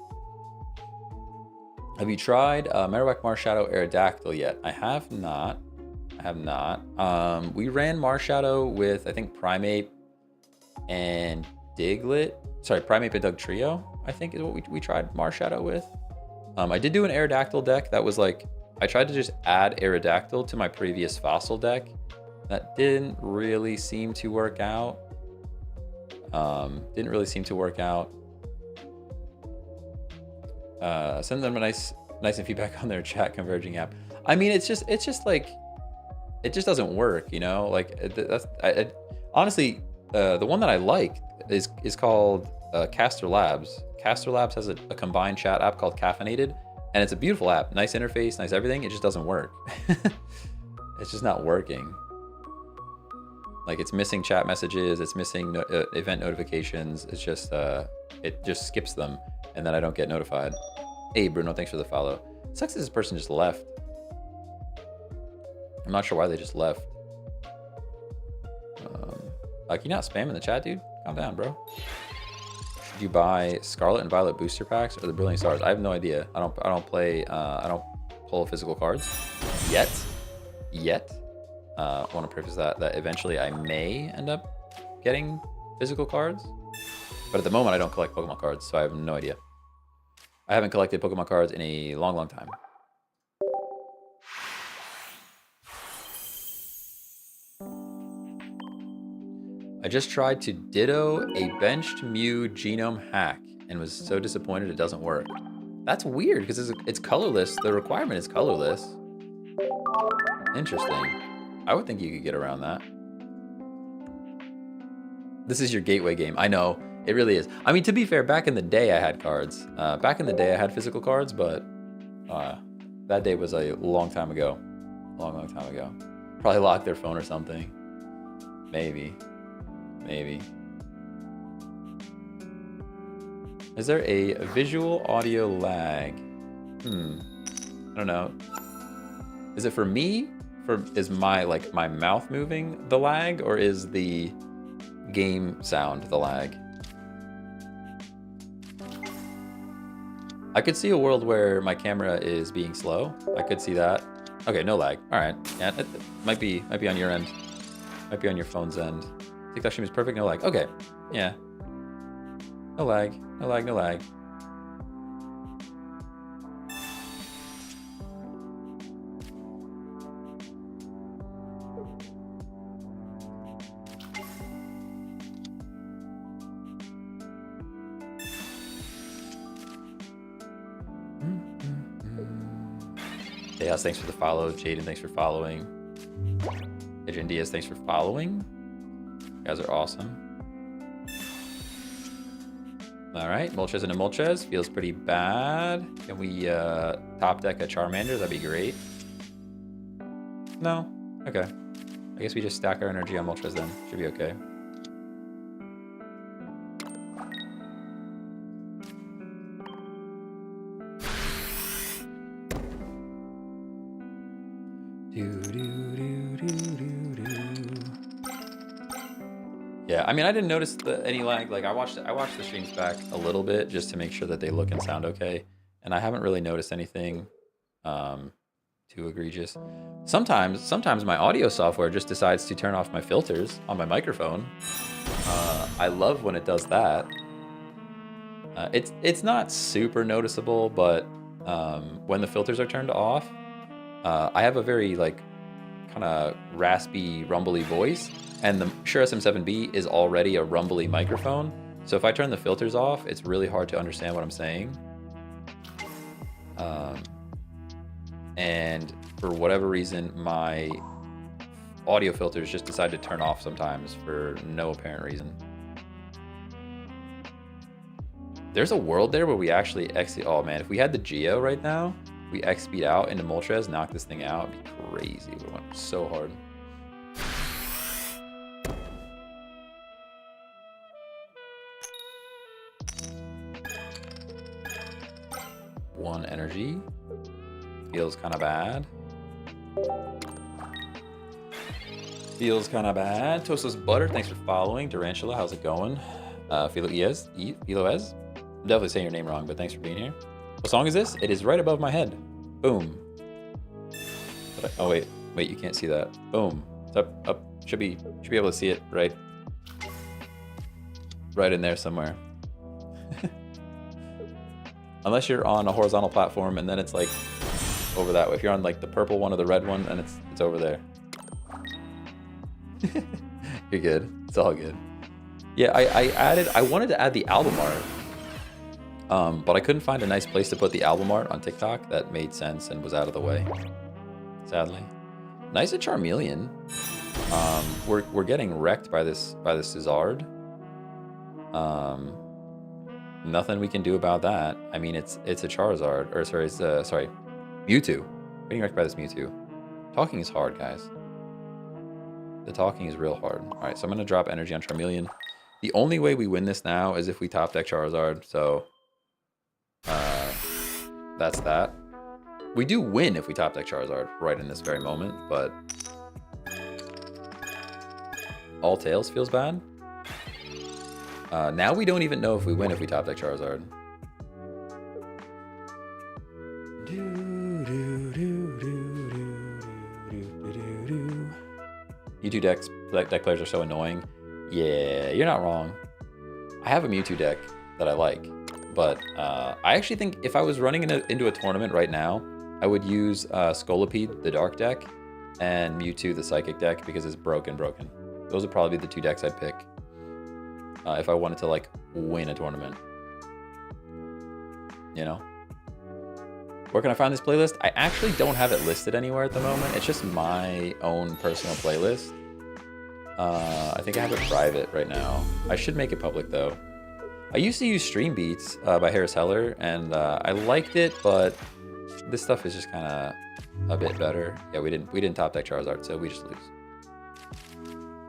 A: Have you tried Marowak Marshadow Aerodactyl yet? I have not. I have not. We ran Marshadow with I think Primeape and Diglett. Sorry, Primeape and Dugtrio, I think is what we tried Marshadow with. I did do an Aerodactyl deck that was like I tried to just add Aerodactyl to my previous Fossil deck. That didn't really seem to work out. Didn't really seem to work out. Send them a nice feedback on their chat converging app. I mean, it's just like, it just doesn't work, you know? Like, honestly, the one that I like is called Caster Labs. Caster Labs has a combined chat app called Caffeinated. And it's a beautiful app, nice interface, nice everything. It just doesn't work. It's just not working. Like it's missing chat messages, it's missing event notifications. It's just, it just skips them and then I don't get notified. Hey Bruno, thanks for the follow. Sucks that this person just left. I'm not sure why they just left. Can you not spam in the chat, dude? Calm down, bro. Should you buy Scarlet and Violet booster packs or the Brilliant Stars? I have no idea. I don't pull physical cards yet. I want to preface that eventually I may end up getting physical cards, but at the moment I don't collect Pokemon cards, so I have no idea. I haven't collected Pokemon cards in a long time. I just tried to ditto a benched Mew genome hack and was so disappointed it doesn't work. That's weird because it's colorless. The requirement is colorless. Interesting. I would think you could get around that. This is your gateway game. I know, it really is. I mean, to be fair, back in the day I had cards. Back in the day I had physical cards, but that day was a long time ago. Long time ago. Probably locked their phone or something. Maybe. Is there a visual audio lag? I don't know. Is it for me? Is my mouth moving the lag, or is the game sound the lag? I could see a world where my camera is being slow. I could see that. Okay, no lag. All right. Yeah, it might be on your end. Might be on your phone's end. TikTok stream is perfect, no lag. Okay, yeah. No lag. Chaos, thanks for the follow. Jaden, thanks for following. Adrian Diaz, thanks for following. You guys are awesome. All right, Moltres into Moltres. Feels pretty bad. Can we top deck a Charmander? That'd be great. No? Okay. I guess we just stack our energy on Moltres then. Should be okay. Yeah, I mean, I didn't notice any lag. Like, I watched the streams back a little bit just to make sure that they look and sound okay, and I haven't really noticed anything too egregious. Sometimes my audio software just decides to turn off my filters on my microphone. I love when it does that. It's not super noticeable, but when the filters are turned off, I have a very like kind of raspy, rumbly voice, and the Shure SM7B is already a rumbly microphone. So if I turn the filters off, it's really hard to understand what I'm saying. And for whatever reason, my audio filters just decide to turn off sometimes for no apparent reason. There's a world there where we actually oh man, if we had the Geo right now, we X speed out into Moltres, knock this thing out, it'd be crazy. We went so hard. One energy. Feels kind of bad. Feels kind of bad. Toastless Butter, thanks for following. Durantula, how's it going? Philoez. I'm definitely saying your name wrong, but thanks for being here. What song is this? It is right above my head. Boom. Oh wait, you can't see that. Boom. It's up. Should be able to see it right in there somewhere. Unless you're on a horizontal platform, and then it's like over that way. If you're on like the purple one or the red one, then it's over there. You're good. It's all good. Yeah, I wanted to add the album art, but I couldn't find a nice place to put the album art on TikTok that made sense and was out of the way, sadly. Nice at Charmeleon. We're getting wrecked by this Zard. Nothing we can do about that. I mean, it's a Charizard, or sorry, it's Mewtwo. Getting wrecked by this Mewtwo. Talking is hard, guys. The talking is real hard. All right, so I'm gonna drop energy on Charmeleon. The only way we win this now is if we top deck Charizard. So that's that. We do win if we top deck Charizard right in this very moment, but all tails feels bad. Now we don't even know if we win if we top deck Charizard. You two deck players are so annoying. Yeah, you're not wrong. I have a Mewtwo deck that I like, but I actually think if I was running into a tournament right now, I would use Scolipede, the Dark deck, and Mewtwo, the Psychic deck, because it's broken. Those would probably be the two decks I'd pick if I wanted to like win a tournament. You know? Where can I find this playlist? I actually don't have it listed anywhere at the moment. It's just my own personal playlist. I think I have it private right now. I should make it public though. I used to use Stream Beats by Harris Heller, and I liked it, but this stuff is just kind of a bit better. Yeah, we didn't top deck Charizard, so we just lose.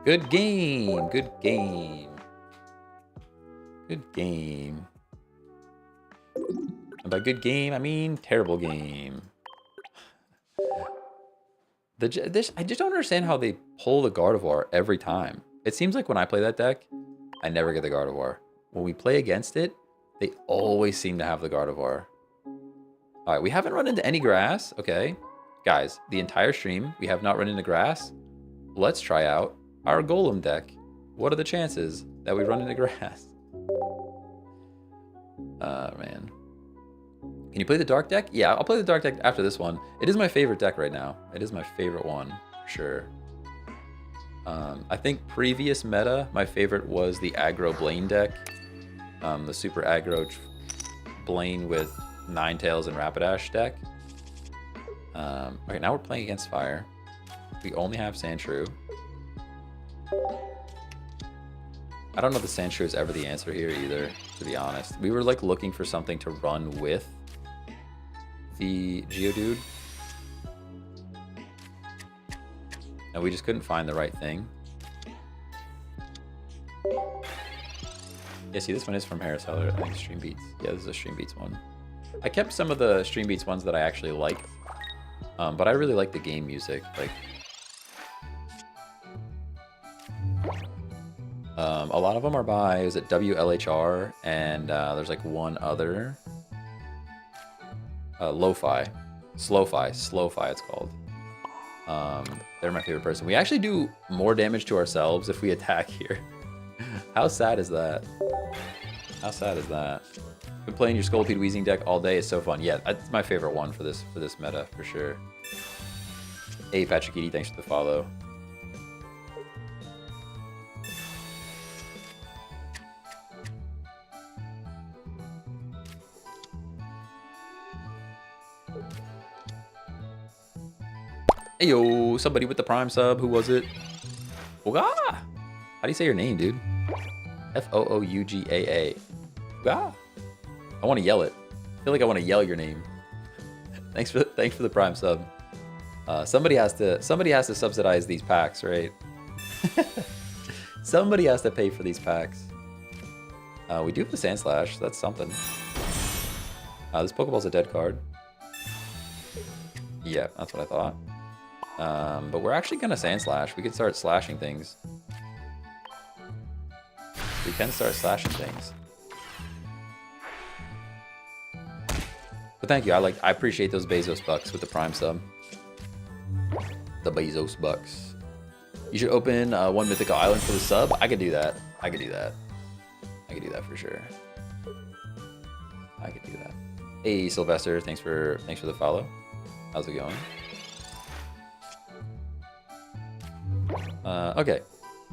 A: Good game. Good game. Good game. And by good game, I mean terrible game. I just don't understand how they pull the Gardevoir every time. It seems like when I play that deck, I never get the Gardevoir. When we play against it, they always seem to have the Gardevoir. All right, we haven't run into any grass. Okay, guys, the entire stream, we have not run into grass. Let's try out our Golem deck. What are the chances that we run into grass? Man. Can you play the Dark deck? Yeah, I'll play the Dark deck after this one. It is my favorite deck right now. It is my favorite one, for sure. I think previous meta, my favorite was the aggro Blaine deck. The super aggro Blaine with Ninetales and Rapidash deck. Okay, now we're playing against fire. We only have Sandshrew. I don't know if the Sandshrew is ever the answer here either, to be honest. We were like looking for something to run with the Geodude. And we just couldn't find the right thing. Yeah, see, this one is from Harris Heller. I think Stream Beats. Yeah, this is a Stream Beats one. I kept some of the Stream Beats ones that I actually liked. But I really like the game music. Like, a lot of them are by, is it WLHR? And there's like one other. Lo-Fi. Slow-Fi it's called. They're my favorite person. We actually do more damage to ourselves if we attack here. How sad is that? How sad is that? Been playing your Scolipede Weezing deck all day. It's so fun. Yeah, that's my favorite one for this meta for sure. Hey Patrick Eady, thanks for the follow. Hey yo, somebody with the Prime sub. Who was it? Ooga! How do you say your name, dude? F-O-O-U-G-A-A. Ooga! I want to yell it. I feel like I want to yell your name. Thanks for the Prime sub. Somebody has to subsidize these packs, right? Somebody has to pay for these packs. We do have the Sand Slash. That's something. This Pokeball's a dead card. Yeah, that's what I thought. But we're actually gonna Sand Slash. We can start slashing things. We can start slashing things. But thank you. I appreciate those Bezos bucks with the Prime sub. The Bezos bucks. You should open one Mythical Island for the sub. I could do that. I could do that. I could do that for sure. I could do that. Hey Sylvester, thanks for the follow. How's it going? Okay,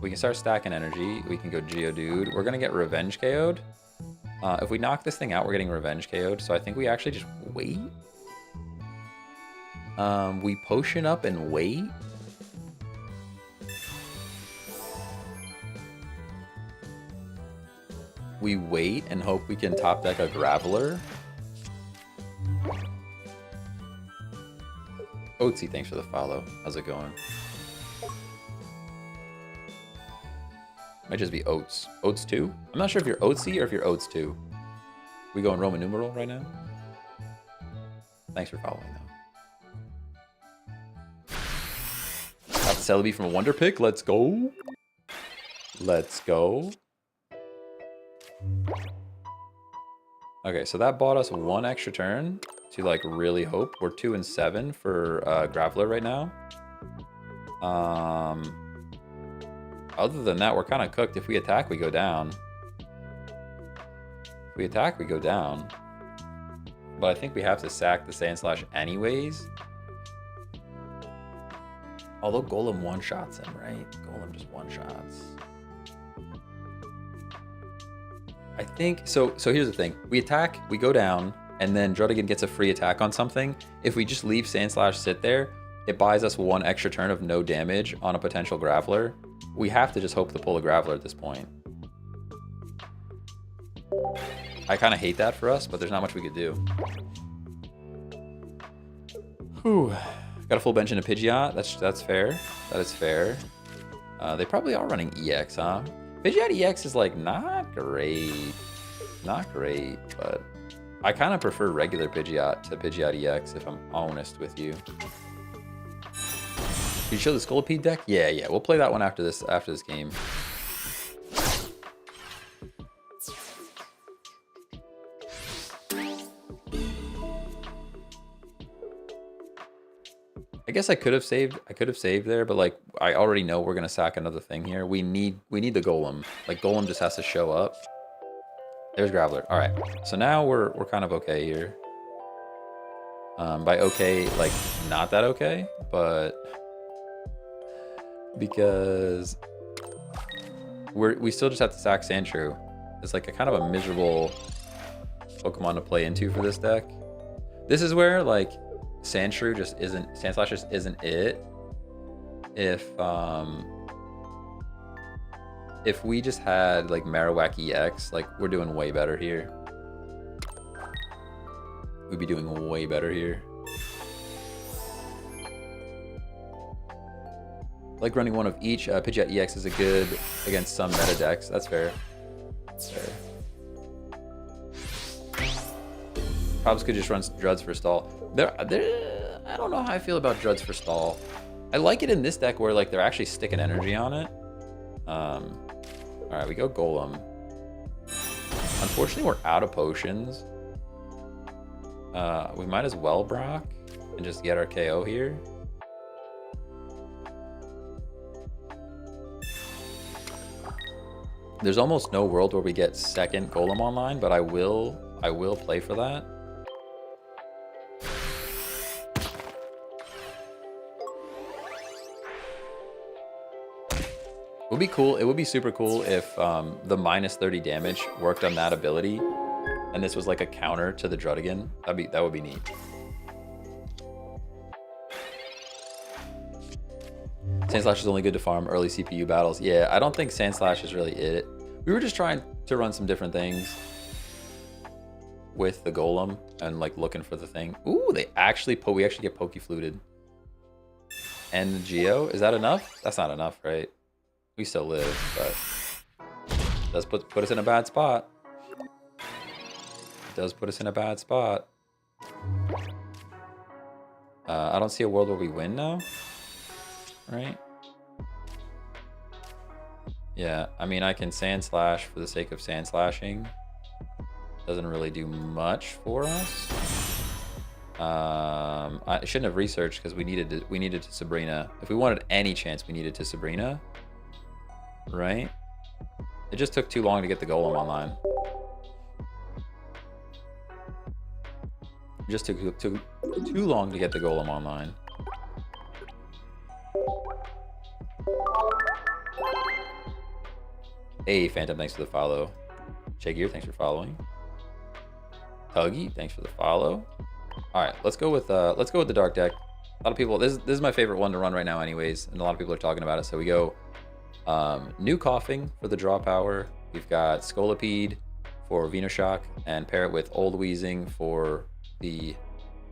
A: we can start stacking energy. We can go Geodude. We're gonna get Revenge KO'd. If we knock this thing out, we're getting Revenge KO'd. So I think we actually just wait. We potion up and wait. We wait and hope we can top deck a Graveler. Oatsy, thanks for the follow. How's it going? Might just be Oats. Oats 2? I'm not sure if you're Oatsy or if you're Oats 2. We going Roman numeral right now? Thanks for following though. Got the Celebi from a Wonder Pick. Let's go. Let's go. Okay, so that bought us one extra turn to like really hope. We're 2 and 7 for Graveler right now. Other than that, we're kind of cooked. If we attack, we go down. If we attack, we go down. But I think we have to sack the Sand Slash anyways. Although Golem one-shots him, right? Golem just one-shots. I think, so here's the thing. We attack, we go down, and then Druddigan gets a free attack on something. If we just leave Sand Slash sit there, it buys us one extra turn of no damage on a potential Graveler. We have to just hope to pull a Graveler at this point. I kind of hate that for us, but there's not much we could do. Whew. Got a full bench in a Pidgeot. That's fair. That is fair. They probably are running EX, huh? Pidgeot EX is like not great. Not great, but I kind of prefer regular Pidgeot to Pidgeot EX if I'm honest with you. You show the Scolipede deck? Yeah, we'll play that one after this game. I guess I could have saved there, but like I already know we're gonna sack another thing here. We need the Golem. Like Golem just has to show up. There's Graveler. All right. So now we're kind of okay here. By okay, like not that okay, but because we still just have to sack Sandshrew. It's like a kind of a miserable Pokemon to play into for this deck. This is where like Sandshrew just isn't, Sandslash just isn't it. If we just had like Marowak EX, like we're doing way better here. We'd be doing way better here. Like running one of each. Pidgeot EX is a good against some meta decks. That's fair. That's fair. Probs could just run Druds for stall. I don't know how I feel about Druds for stall. I like it in this deck where like they're actually sticking energy on it. All right, we go Golem. Unfortunately, we're out of potions. We might as well Brock and just get our KO here. There's almost no world where we get second Golem online, but I will play for that. It would be cool. It would be super cool if the minus 30 damage worked on that ability, and this was like a counter to the Drudigan. That would be neat. Sandslash is only good to farm early CPU battles. Yeah, I don't think Sandslash is really it. We were just trying to run some different things with the Golem and like looking for the thing. Ooh, we actually get Pokefluted. And the Geo, is that enough? That's not enough, right? We still live, but it does put us in a bad spot. It does put us in a bad spot. I don't see a world where we win now. Right? Yeah, I mean, I can Sandslash for the sake of Sandslashing. Doesn't really do much for us. I shouldn't have researched because we needed to Sabrina. If we wanted any chance, we needed to Sabrina. Right? It just took too long to get the Golem online. It just took too long to get the Golem online. Hey, Phantom, thanks for the follow. Shagear, thanks for following. Tuggy, thanks for the follow. All right, let's go with the dark deck. A lot of people, this is my favorite one to run right now, anyways, and a lot of people are talking about it. So we go New Coughing for the draw power. We've got Scolipede for Venoshock, and pair it with Old Wheezing for the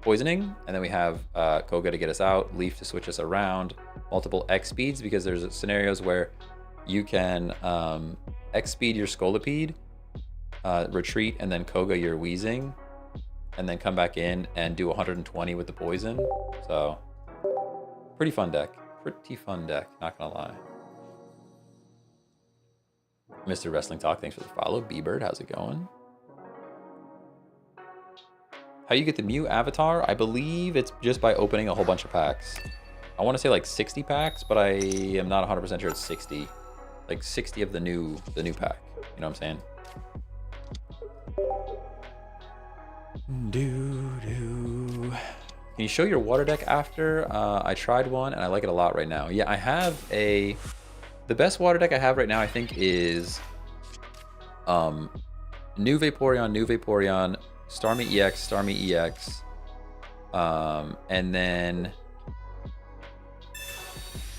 A: poisoning, and then we have Koga to get us out, Leaf to switch us around, multiple X speeds because there's scenarios where you can X speed your Scolipede, retreat, and then Koga your Wheezing, and then come back in and do 120 with the poison. So pretty fun deck. Pretty fun deck, not gonna lie. Mr. Wrestling Talk, thanks for the follow. B-Bird, how's it going? How you get the Mew avatar? I believe it's just by opening a whole bunch of packs. I want to say like 60 packs, but I am not 100% sure it's 60. Like 60 of the new pack. You know what I'm saying? Can you show your water deck after? I tried one and I like it a lot right now. Yeah, I have the best water deck I have right now, I think, is New Vaporeon, Starmie EX, and then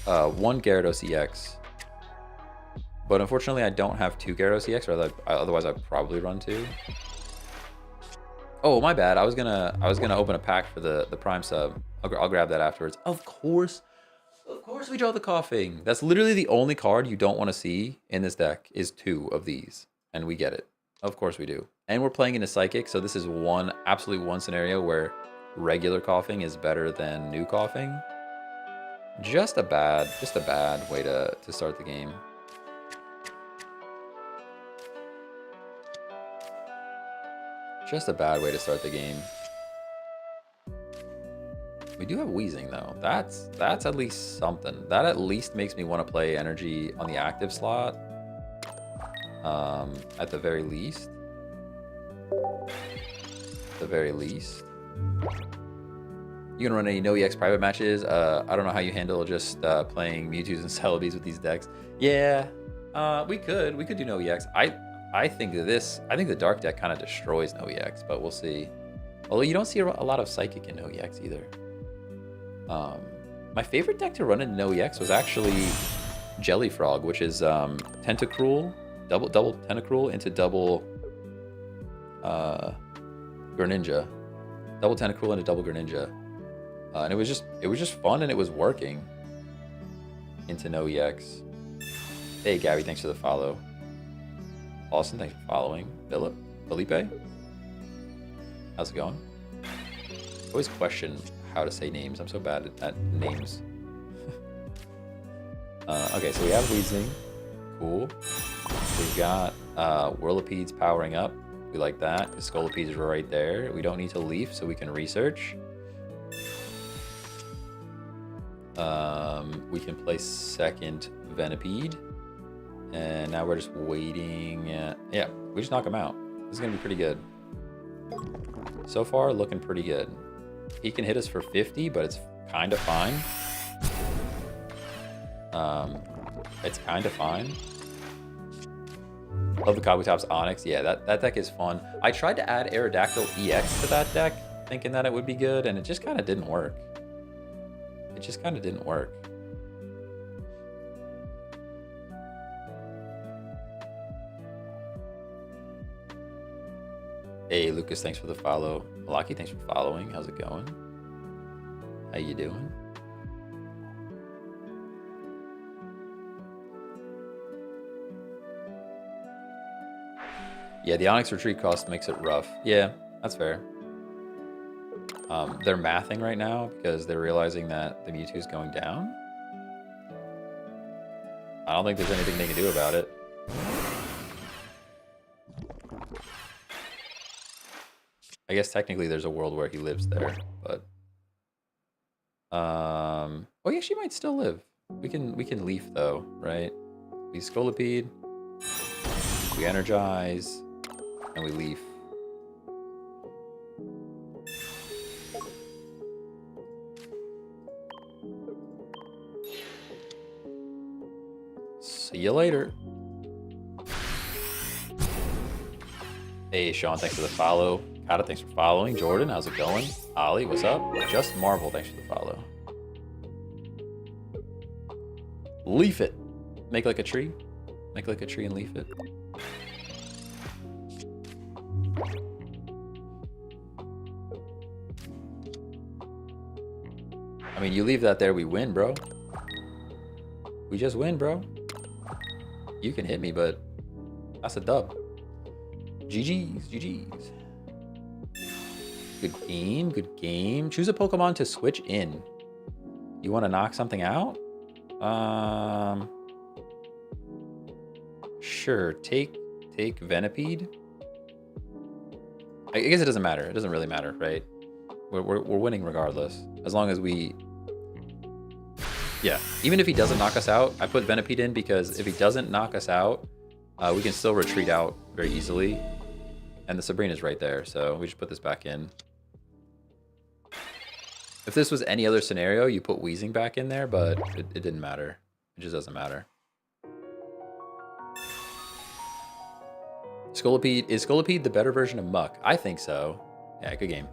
A: one Gyarados EX. But unfortunately, I don't have two Gyarados EX, or otherwise I'd probably run two. Oh, my bad. I was gonna open a pack for the Prime sub. I'll grab that afterwards. Of course we draw the Coughing. That's literally the only card you don't want to see in this deck is two of these, and we get it. Of course we do. And we're playing into Psychic, so this is absolutely one scenario where regular Coughing is better than New Coughing. Just a bad way to start the game. Just a bad way to start the game. We do have Wheezing though. That's at least something. That at least makes me want to play energy on the active slot. At the very least. You gonna run any no EX private matches? I don't know how you handle just playing Mewtwo's and Celebies with these decks. Yeah, we could do no EX. I think the dark deck kind of destroys no EX, but we'll see. Although you don't see a lot of Psychic in OEX either. My favorite deck to run in OEX was actually Jellyfrog, which is Tentacruel, double Tentacruel into double Greninja. Double Tentacruel into double Greninja. And it was just fun, and it was working into no EX. Hey Gabby, thanks for the follow. Austin, thanks for following. Felipe, how's it going? I always question how to say names. I'm so bad at names. Okay, so we have Weezing. Cool. We've got Whirlipedes powering up. We like that. The Scolipede is right there. We don't need to leaf, so we can research. We can play second Venipede. And now we're just waiting. Yeah, we just knock him out. This is going to be pretty good. So far, looking pretty good. He can hit us for 50, but it's kind of fine. It's kind of fine. Love the Kabutops Onyx. Yeah, that deck is fun. I tried to add Aerodactyl EX to that deck, thinking that it would be good, and it just kind of didn't work. It just kind of didn't work. Hey, Lucas, thanks for the follow. Malaki, thanks for following. How's it going? How you doing? Yeah, the Onyx retreat cost makes it rough. Yeah, that's fair. They're mathing right now because they're realizing that the Mewtwo is going down. I don't think there's anything they can do about it. I guess technically there's a world where he lives there, but oh, he actually might still live. We can leaf though, right? We Scolipede, we energize, and we leaf. See you later. Hey Sean, thanks for the follow. Kata, thanks for following. Jordan, how's it going? Ollie, what's up? Just Marvel, thanks for the follow. Leaf it. Make like a tree. Make like a tree and leaf it. I mean, you leave that there, we win, bro. We just win, bro. You can hit me, but that's a dub. GG's, GG's. Good game, good game. Choose a Pokemon to switch in. You want to knock something out? Sure. Take Venipede. I guess it doesn't matter. It doesn't really matter, right? We're winning regardless. As long as we... Yeah. Even if he doesn't knock us out, I put Venipede in because if he doesn't knock us out, we can still retreat out very easily. And the Sabrina's right there, so we just put this back in. If this was any other scenario, you put Weezing back in there, but it didn't matter. It just doesn't matter. Scolipede, is Scolipede the better version of Muck? I think so. Yeah, good game.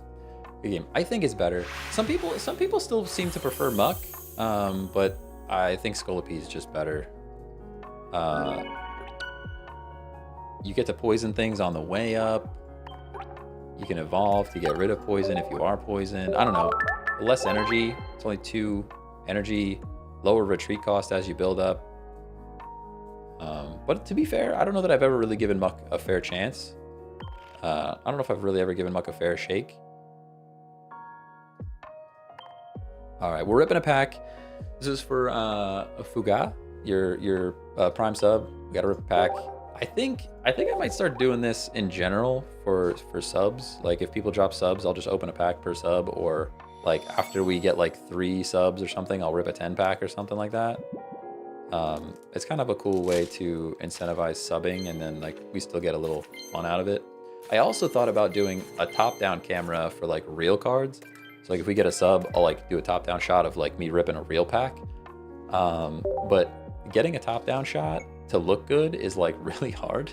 A: Good game. I think it's better. Some people still seem to prefer Muck, but I think Scolipede is just better. You get to poison things on the way up. You can evolve to get rid of poison if you are poisoned. I don't know. Less energy. It's only 2 energy. Lower retreat cost as you build up. But to be fair, I don't know that I've ever really given Muck a fair chance. I don't know if I've really ever given Muck a fair shake. All right, we're ripping a pack. This is for Fuga, your Prime sub. We got to rip a pack. I think I might start doing this in general for subs. Like if people drop subs, I'll just open a pack per sub, or like after we get like 3 subs or something, I'll rip a 10 pack or something like that. It's kind of a cool way to incentivize subbing, and then like we still get a little fun out of it. I also thought about doing a top-down camera for like real cards. So like if we get a sub, I'll like do a top-down shot of like me ripping a real pack. But getting a top-down shot to look good is like really hard.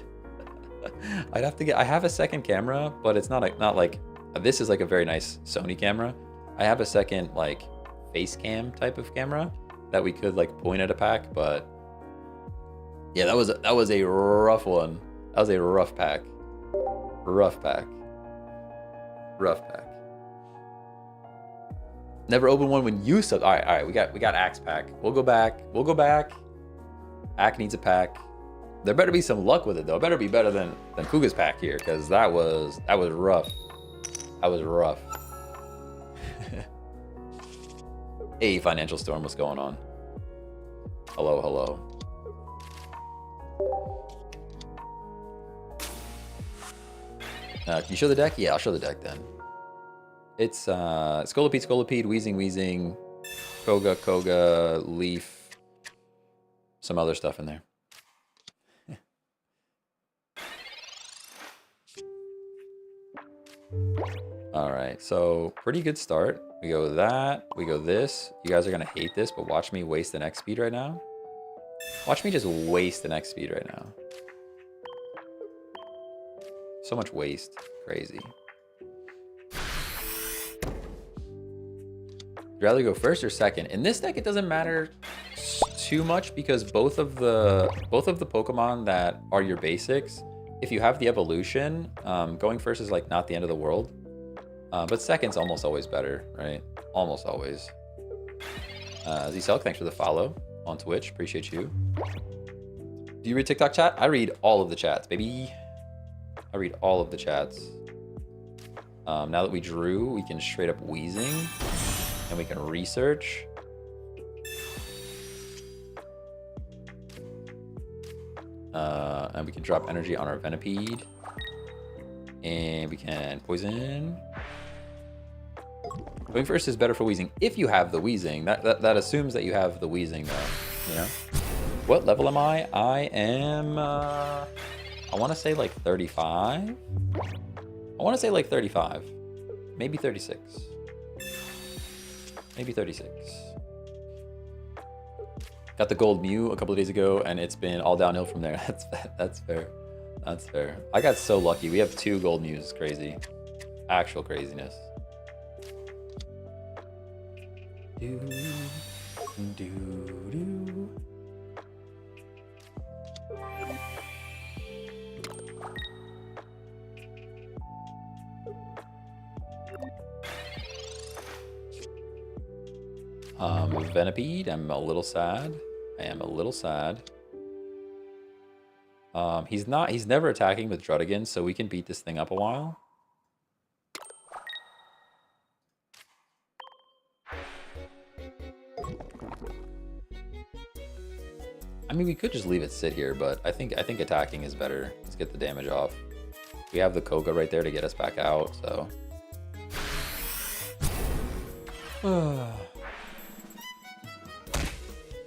A: I have a second camera, but it's not like This is like a very nice Sony camera. I have a second like face cam type of camera that we could like point at a pack, but yeah, that was a rough one. That was a rough pack. Rough pack. Rough pack. Never open one when you sub. All right. We got Axe pack. We'll go back. Axe needs a pack. There better be some luck with it though. It better be better than Kuga's pack here, because that was rough. That was rough. Hey, Financial Storm, what's going on? Hello, hello. Can you show the deck? Yeah, I'll show the deck then. It's Scolipede, Wheezing, Koga, Leaf, some other stuff in there. All right, so pretty good start. We go that, we go this. You guys are gonna hate this, but watch me waste an X speed right now. Watch me just waste an X speed right now. So much waste, crazy. You'd rather go first or second? In this deck, it doesn't matter too much because both of the Pokemon that are your basics, if you have the evolution, going first is like not the end of the world. But second's almost always better, right? Almost always. Z-Selk, thanks for the follow on Twitch. Appreciate you. Do you read TikTok chat? I read all of the chats, baby. I read all of the chats. Now that we drew, we can straight up Wheezing. And we can research. And we can drop energy on our Venipede. And we can poison. Going first is better for Wheezing if you have the Wheezing. That assumes that you have the Wheezing though, you know? What level am I? I am, I want to say like 35. I want to say like 35. Maybe 36. Maybe 36. Got the gold Mew a couple of days ago, and it's been all downhill from there. That's fair. That's fair. I got so lucky. We have 2 gold Mews. Crazy. Actual craziness. Do, do, do. Venipede, I'm a little sad. I am a little sad. He's never attacking with Druddigan, so we can beat this thing up a while. I mean, we could just leave it sit here, but I think attacking is better. Let's get the damage off. We have the Koga right there to get us back out, so.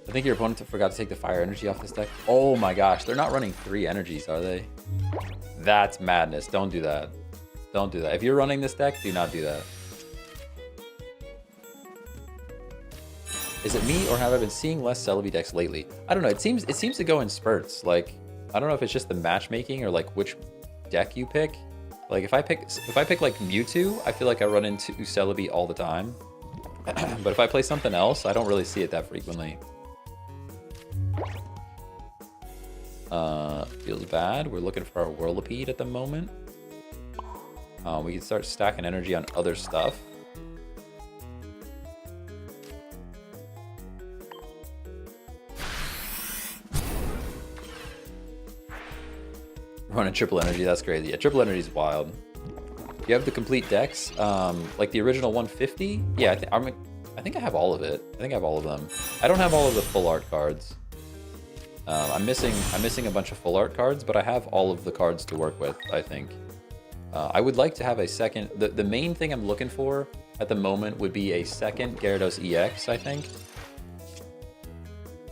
A: I think your opponent forgot to take the fire energy off this deck. Oh my gosh, they're not running 3 energies, are they? That's madness. Don't do that. Don't do that. If you're running this deck, do not do that. Is it me, or have I been seeing less Celebi decks lately? I don't know. It seems to go in spurts. Like, I don't know if it's just the matchmaking or like which deck you pick. Like if I pick like Mewtwo, I feel like I run into Celebi all the time. But if I play something else, I don't really see it that frequently. Feels bad. We're looking for our Whirlipede at the moment. We can start stacking energy on other stuff. Running triple energy, that's crazy. Yeah, triple energy is wild. You have the complete decks, like the original 150. Yeah, I think I have all of it. I think I have all of them. I don't have all of the full art cards. I'm missing a bunch of full art cards, but I have all of the cards to work with, I think. I would like to have a second. The main thing I'm looking for at the moment would be a second Gyarados EX, I think.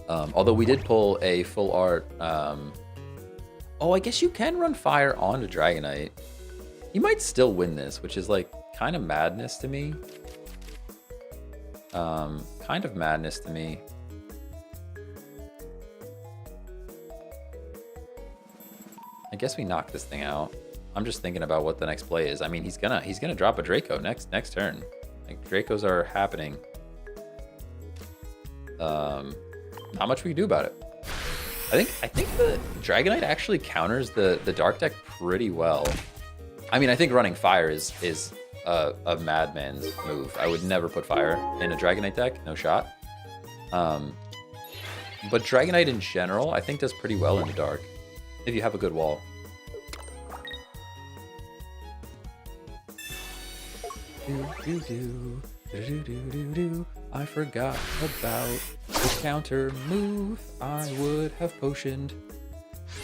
A: Although we did pull a full art. Oh, I guess you can run fire onto Dragonite. You might still win this, which is like kind of madness to me. Kind of madness to me. I guess we knock this thing out. I'm just thinking about what the next play is. I mean, he's gonna drop a Draco next turn. Like Dracos are happening. Not much we can do about it. I think the Dragonite actually counters the Dark deck pretty well. I mean, I think running Fire is a madman's move. I would never put Fire in a Dragonite deck, no shot. But Dragonite in general, I think does pretty well in the Dark if you have a good wall. I forgot about the counter move. I would have potioned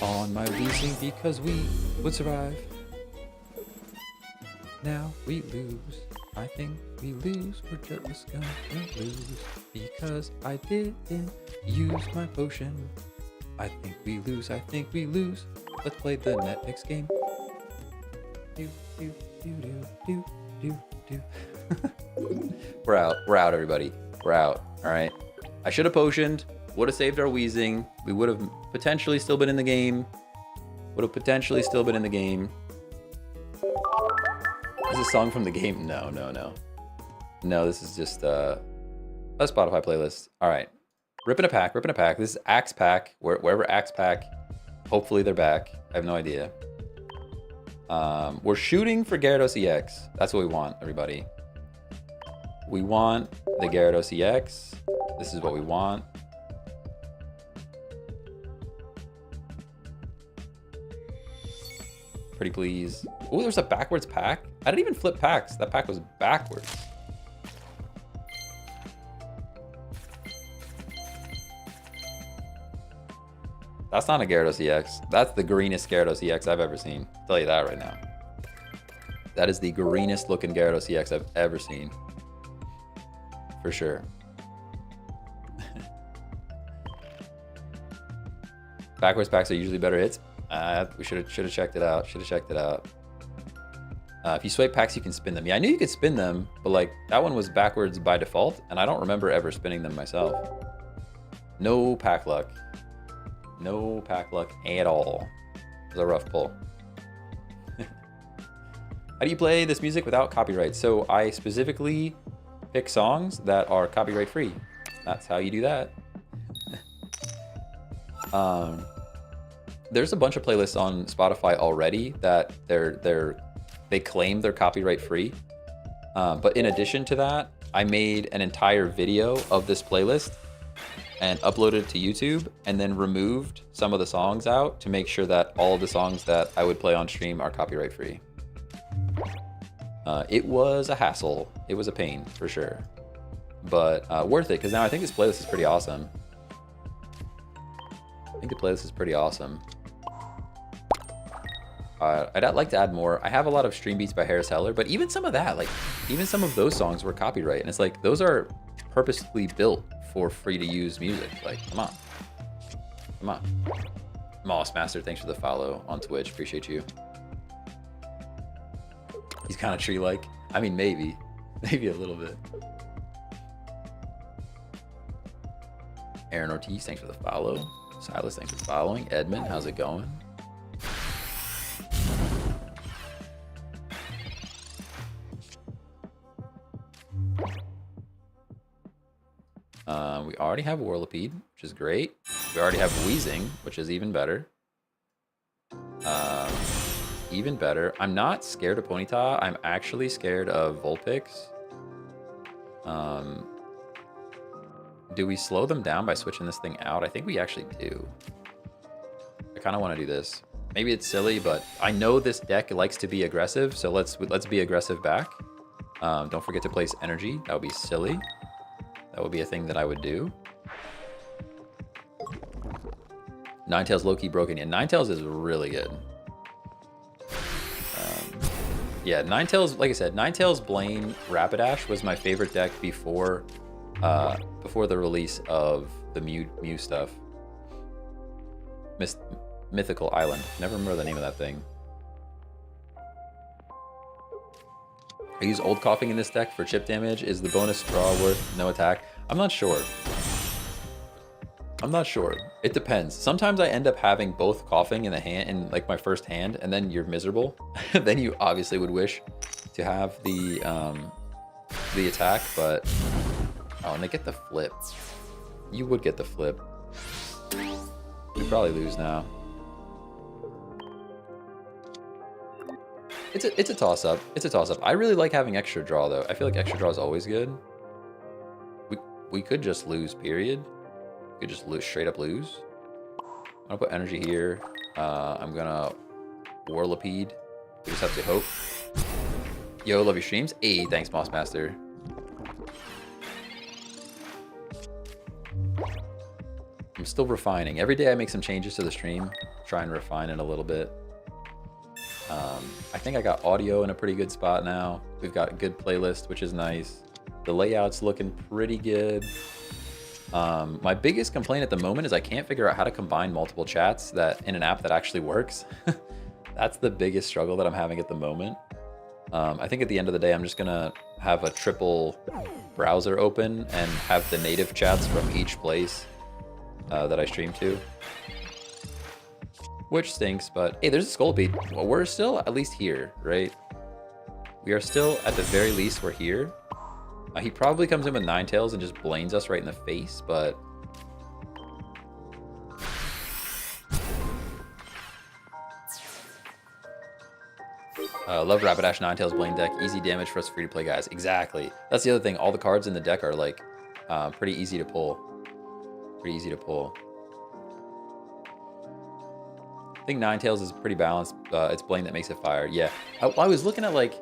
A: on my Weezing because we would survive. Now we lose. I think we lose. We're just gonna lose because I didn't use my potion. I think we lose. I think we lose. Let's play the next game. Do do do do do do do. We're out. We're out, everybody. We're out. All right. I should have potioned. Would have saved our Weezing. We would have potentially still been in the game. Would have potentially still been in the game. Is this a song from the game? No, no, no. No, this is just a Spotify playlist. All right. Ripping a pack, ripping a pack. This is Axe Pack. Wherever Axe Pack. Hopefully they're back. I have no idea. We're shooting for Gyarados EX. That's what we want, everybody. We want the Gyarados EX. This is what we want. Pretty please. Oh, there's a backwards pack. I didn't even flip packs. That pack was backwards. That's not a Gyarados EX. That's the greenest Gyarados EX I've ever seen. I'll tell you that right now. That is the greenest looking Gyarados EX I've ever seen. For sure. Backwards packs are usually better hits. We should have checked it out. Should have checked it out. If you swipe packs, you can spin them. Yeah, I knew you could spin them, but like that one was backwards by default, and I don't remember ever spinning them myself. No pack luck. No pack luck at all. It was a rough pull. How do you play this music without copyright? So I specifically pick songs that are copyright free. That's how you do that. There's a bunch of playlists on Spotify already that they claim they're copyright free. But in addition to that, I made an entire video of this playlist and uploaded it to YouTube and then removed some of the songs out to make sure that all of the songs that I would play on stream are copyright free. It was a hassle. It was a pain for sure, but worth it because now I think this playlist is pretty awesome. I think the playlist is pretty awesome. I'd like to add more. I have a lot of Stream Beats by Harris Heller, but even some of that, like even some of those songs were copyright, and it's like those are purposely built for free to use music. Like, come on, come on. Moss Master, thanks for the follow on Twitch. Appreciate you. He's kind of tree-like. I mean, maybe a little bit. Aaron Ortiz, thanks for the follow. Silas, thanks for following. Edmund, how's it going? We already have Whirlipede, which is great. We already have Weezing, which is even better. Even better. I'm not scared of Ponyta. I'm actually scared of Vulpix. Do we slow them down by switching this thing out? I think we actually do. I kind of want to do this. Maybe it's silly, but I know this deck likes to be aggressive, so let's be aggressive back. Don't forget to place energy. That would be silly. That would be a thing that I would do. Ninetales low-key broken. Yeah, Ninetales is really good. Yeah, Ninetales, like I said, Ninetales Blaine Rapidash was my favorite deck before the release of the Mew stuff. Mythical Island. Never remember the name of that thing. I use Old Coughing in this deck for chip damage. Is the bonus draw worth no attack? I'm not sure. I'm not sure. It depends. Sometimes I end up having both coughing in the hand, in like my first hand, and then you're miserable. Then you obviously would wish to have the attack, but oh, and they get the flip. You would get the flip. You probably lose now. It's a toss up. It's a toss up. I really like having extra draw though. I feel like extra draw is always good. We could just lose, period. We could just lose, straight up lose. I'm gonna put energy here. I'm gonna Warlipede. We just have to hope. Yo, love your streams. Hey, thanks, Moss Master. I'm still refining. Every day I make some changes to the stream. Try and refine it a little bit. I think I got audio in a pretty good spot now. We've got a good playlist, which is nice. The layout's looking pretty good. My biggest complaint at the moment is I can't figure out how to combine multiple chats that in an app that actually works. That's the biggest struggle that I'm having at the moment. I think at the end of the day, I'm just gonna have a triple browser open and have the native chats from each place that I stream to. Which stinks, but hey, there's a Scolipede. Well, we're still at least here, right? We are still, at the very least, we're here. He probably comes in with Ninetales and just blains us right in the face, but... love Rapidash Ninetales Blaine deck. Easy damage for us free-to-play guys. Exactly. That's the other thing. All the cards in the deck are, like, pretty easy to pull. Pretty easy to pull. I think Ninetales is pretty balanced. It's Blaine that makes it fire. Yeah. I was looking at, like...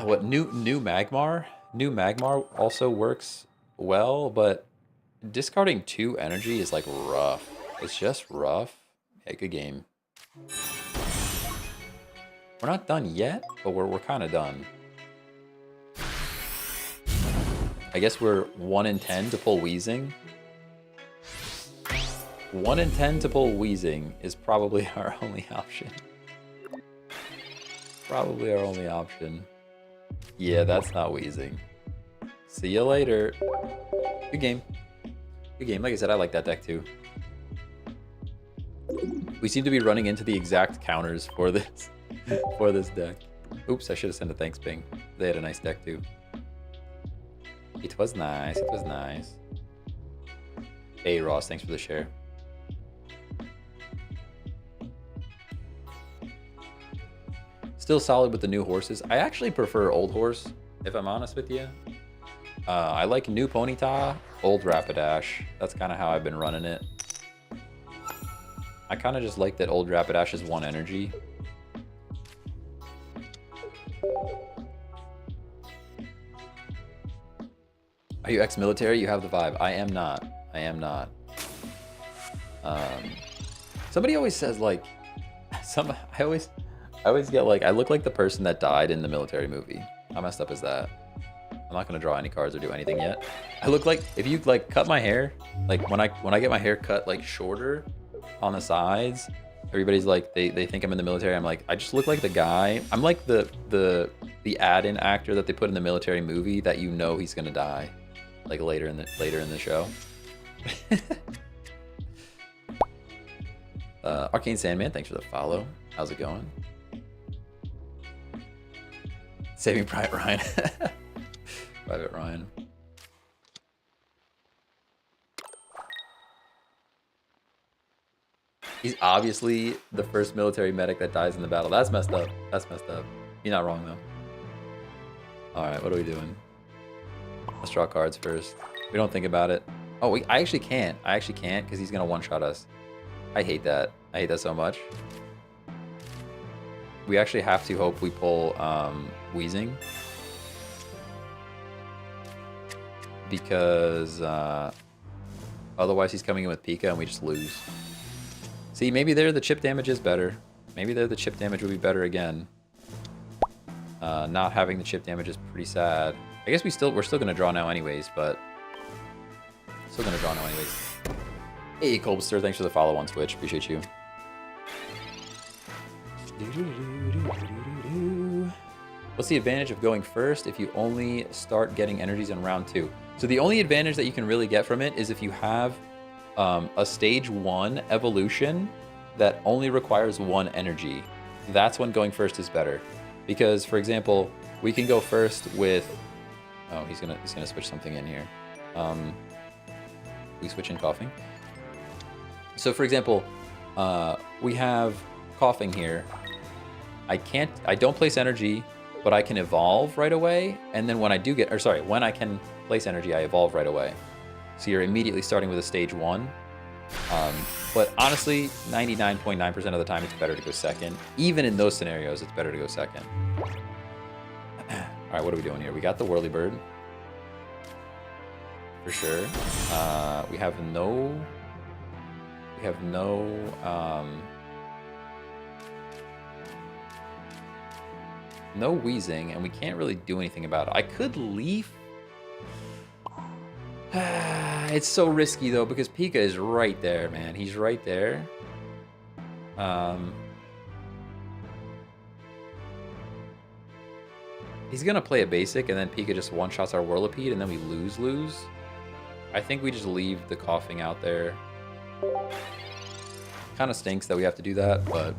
A: what, new Magmar? New Magmar also works well, but discarding 2 energy is, like, rough. It's just rough. Yeah, good game. We're not done yet, but we're kind of done. I guess we're 1 in 10 to pull Wheezing. 1 in 10 to pull Wheezing is probably our only option. Probably our only option. Yeah, that's not Wheezing. See you later. Good game. Good game. Like I said, I like that deck too. We seem to be running into the exact counters for this for this deck. Oops, I should have sent a thanks ping. They had a nice deck too. It was nice. It was nice. Hey Ross, thanks for the share. Still solid with the new horses. I actually prefer old horse, if I'm honest with you. I like new Ponyta, old Rapidash. That's kind of how I've been running it. I kind of just like that old Rapidash is 1 energy. Are you ex-military? You have the vibe. I am not. I am not. Somebody always says like, I always get like, I look like the person that died in the military movie. How messed up is that? I'm not gonna draw any cards or do anything yet. I look like, if you like cut my hair, like when I get my hair cut like shorter on the sides, everybody's like, they think I'm in the military. I'm like, I just look like the guy. I'm like the add-in actor that they put in the military movie that you know he's gonna die, like later in the show. Arcane Sandman, thanks for the follow. How's it going? Saving Private Ryan. Private Ryan. He's obviously the first military medic that dies in the battle. That's messed up. That's messed up. You're not wrong though. All right, what are we doing? Let's draw cards first. We don't think about it. Oh, I actually can't. I actually can't because he's gonna one-shot us. I hate that. I hate that so much. We actually have to hope we pull Wheezing. Because otherwise he's coming in with Pika and we just lose. See, maybe there the chip damage is better. Maybe there the chip damage would be better again. Not having the chip damage is pretty sad. I guess we're still gonna draw now anyways, but still gonna draw now anyways. Hey Colbster, thanks for the follow on Twitch. Appreciate you. What's the advantage of going first if you only start getting energies in round 2? So the only advantage that you can really get from it is if you have a stage 1 evolution that only requires 1 energy. That's when going first is better. Because, for example, we can go first with... Oh, he's gonna switch something in here. We switch in coughing. So, for example, we have coughing here. I don't place energy, but I can evolve right away. And then when I do get... Or sorry, when I can place energy, I evolve right away. So you're immediately starting with a stage 1. But honestly, 99.9% of the time, it's better to go second. Even in those scenarios, it's better to go second. All right, what are we doing here? We got the Whirlybird. For sure. We have no... no wheezing, and we can't really do anything about it. I could leaf. It's so risky though, because Pika is right there, man. He's right there. He's gonna play a basic, and then Pika just one-shots our Whirlipede, and then we lose. I think we just leave the coughing out there. Kind of stinks that we have to do that, but...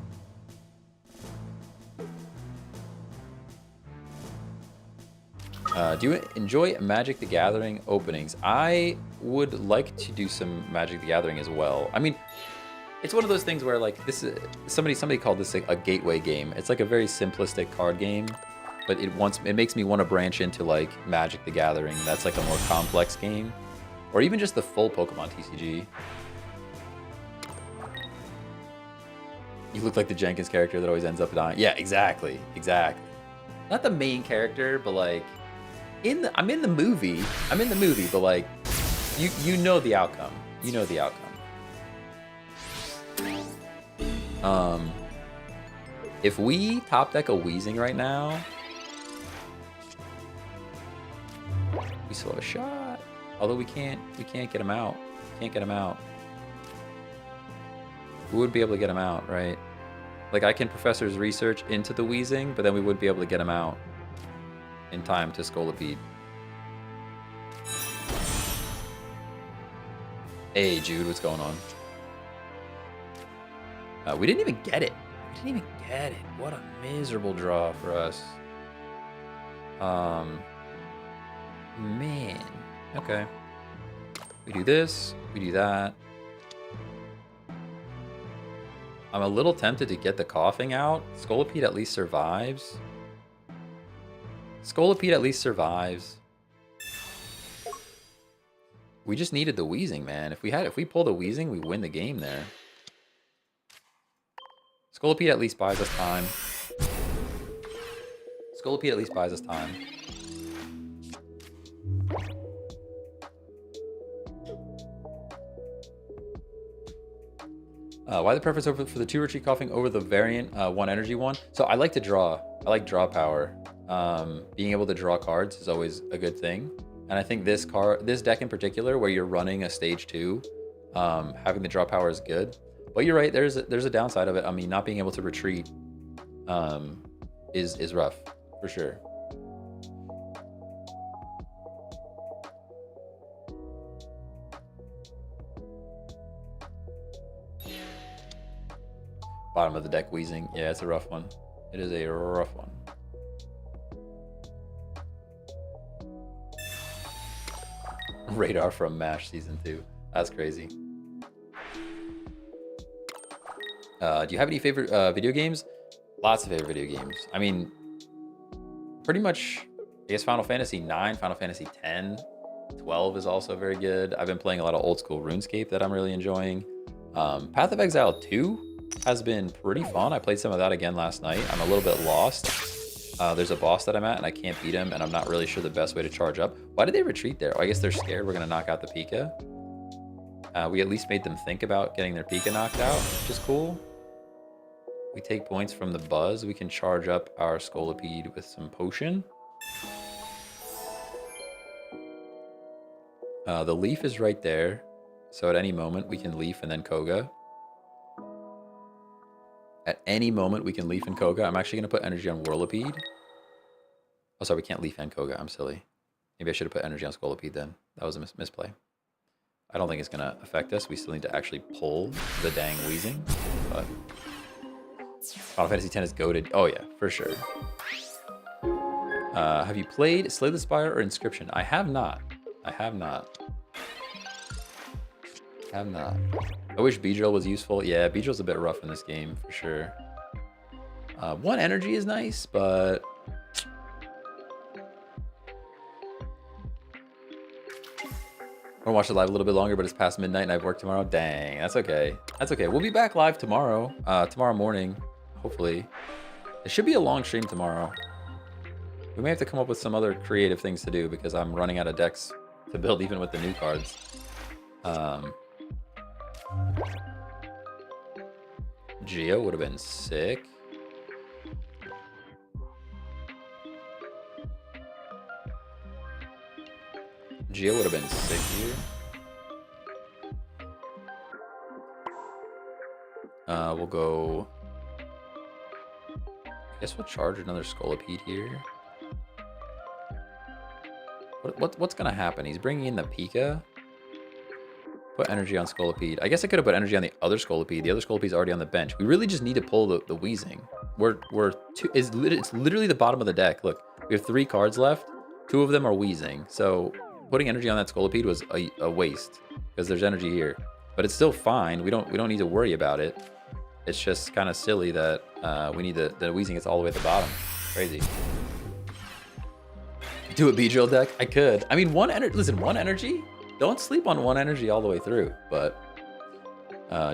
A: do you enjoy Magic the Gathering openings? I would like to do some Magic the Gathering as well. I mean, it's one of those things where, like, this is somebody called this a gateway game. It's like a very simplistic card game, but it makes me want to branch into like Magic the Gathering. That's like a more complex game, or even just the full Pokemon TCG. You look like the Jenkins character that always ends up dying. Yeah, exactly. Not the main character, but like. I'm in the movie, but like, you know the outcome. You know the outcome. If we top deck a Weezing right now, we still have a shot. Although we can't get him out. Can't get him out. We would be able to get him out, right? Like, I can Professor's Research into the Weezing, but then we would be able to get him out in time to Scolipede. Hey, Jude, what's going on? We didn't even get it. What a miserable draw for us. Man. Okay. We do this. We do that. I'm a little tempted to get the coughing out. Scolipede at least survives. We just needed the Weezing, man. If we pulled a Weezing, we win the game there. Scolipede at least buys us time. Why the preference for the 2 retreat coughing over the variant 1 energy one? So I like to draw. I like draw power. Being able to draw cards is always a good thing. And I think this deck in particular, where you're running a stage 2, having the draw power is good. But you're right, there's a downside of it. I mean, not being able to retreat is rough, for sure. Bottom of the deck Weezing. Yeah, it's a rough one. It is a rough one. Radar from MASH Season 2. That's crazy. Do you have any favorite video games? Lots of favorite video games. I mean, pretty much, I guess Final Fantasy 9, Final Fantasy 10, 12 is also very good. I've been playing a lot of old school RuneScape that I'm really enjoying. Path of Exile 2 has been pretty fun. I played some of that again last night. I'm a little bit lost. There's a boss that I'm at and I can't beat him, and I'm not really sure the best way to charge up. Why did they retreat there? Oh, I guess they're scared we're going to knock out the Pika. We at least made them think about getting their Pika knocked out, which is cool. We take points from the Buzz. We can charge up our Scolipede with some Potion. The Leaf is right there. So at any moment, we can Leaf and then Koga. At any moment, we can Leaf and Koga. I'm actually going to put energy on Whirlipede. Oh, sorry, we can't Leaf and Koga. I'm silly. Maybe I should have put energy on Scolipede then. That was a misplay. I don't think it's going to affect us. We still need to actually pull the dang Weezing. But Final Fantasy X is goated. Oh, yeah, for sure. Have you played Slay the Spire or Inscription? I have not. I have not. I wish Beedrill was useful. Yeah, Beedrill's a bit rough in this game, for sure. 1 energy is nice, but... I want to watch it live a little bit longer, but it's past midnight and I have work tomorrow. Dang, that's okay. That's okay. We'll be back live tomorrow. Tomorrow morning, hopefully. It should be a long stream tomorrow. We may have to come up with some other creative things to do because I'm running out of decks to build even with the new cards. Geo would have been sick. Geo would have been sick here. We'll go... I guess we'll charge another Scolipede here. What's going to happen? He's bringing in the Pika. Put energy on Scolipede. I guess I could have put energy on the other Scolipede. The other Scolipede's already on the bench. We really just need to pull the Weezing. It's literally the bottom of the deck. Look, we have 3 cards left. 2 of them are Weezing. So putting energy on that Scolipede was a waste because there's energy here. But it's still fine. We don't need to worry about it. It's just kind of silly that we need the Weezing gets all the way at the bottom. Crazy. Do a Beedrill deck? I could. I mean, 1 energy. Listen, 1 energy. Don't sleep on 1 energy all the way through. But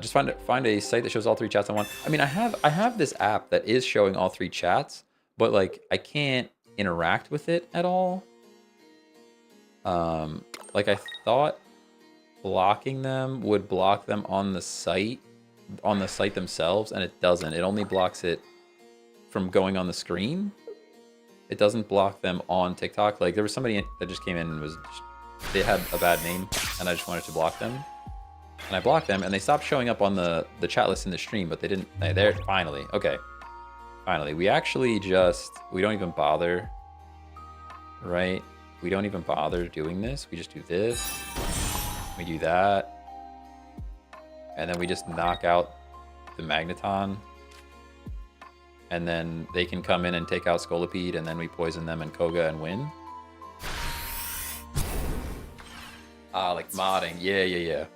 A: just find a site that shows all 3 chats on one. I mean, I have this app that is showing all 3 chats, but like I can't interact with it at all. Like I thought blocking them would block them on the site themselves, and it doesn't. It only blocks it from going on the screen. It doesn't block them on TikTok. Like there was somebody that just came in and they had a bad name, and I just wanted to block them. And I blocked them, and they stopped showing up on the chat list in the stream, but they didn't. There, finally. Okay. Finally. We actually we don't even bother, right? We don't even bother doing this. We just do this. We do that. And then we just knock out the Magneton. And then they can come in and take out Scolipede, and then we poison them and Koga and win. Like modding. Yeah.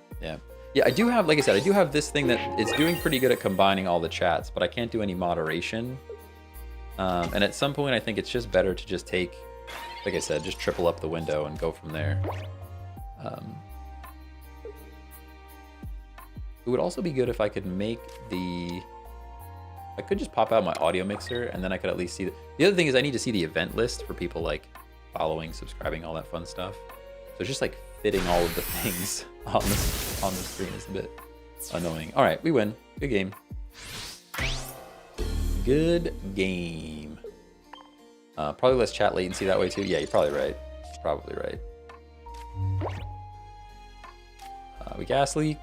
A: Yeah, I do have, like I said, I do have this thing that is doing pretty good at combining all the chats, but I can't do any moderation. And at some point, I think it's just better to just take, like I said, just triple up the window and go from there. It would also be good if I could make I could just pop out my audio mixer, and then I could at least see the other thing is I need to see the event list for people like following, subscribing, all that fun stuff. So just like fitting all of the things on the screen is a bit annoying. All right, we win. Good game. Good game. Probably less chat latency that way too. Yeah, you're probably right. Probably right. We gas leak.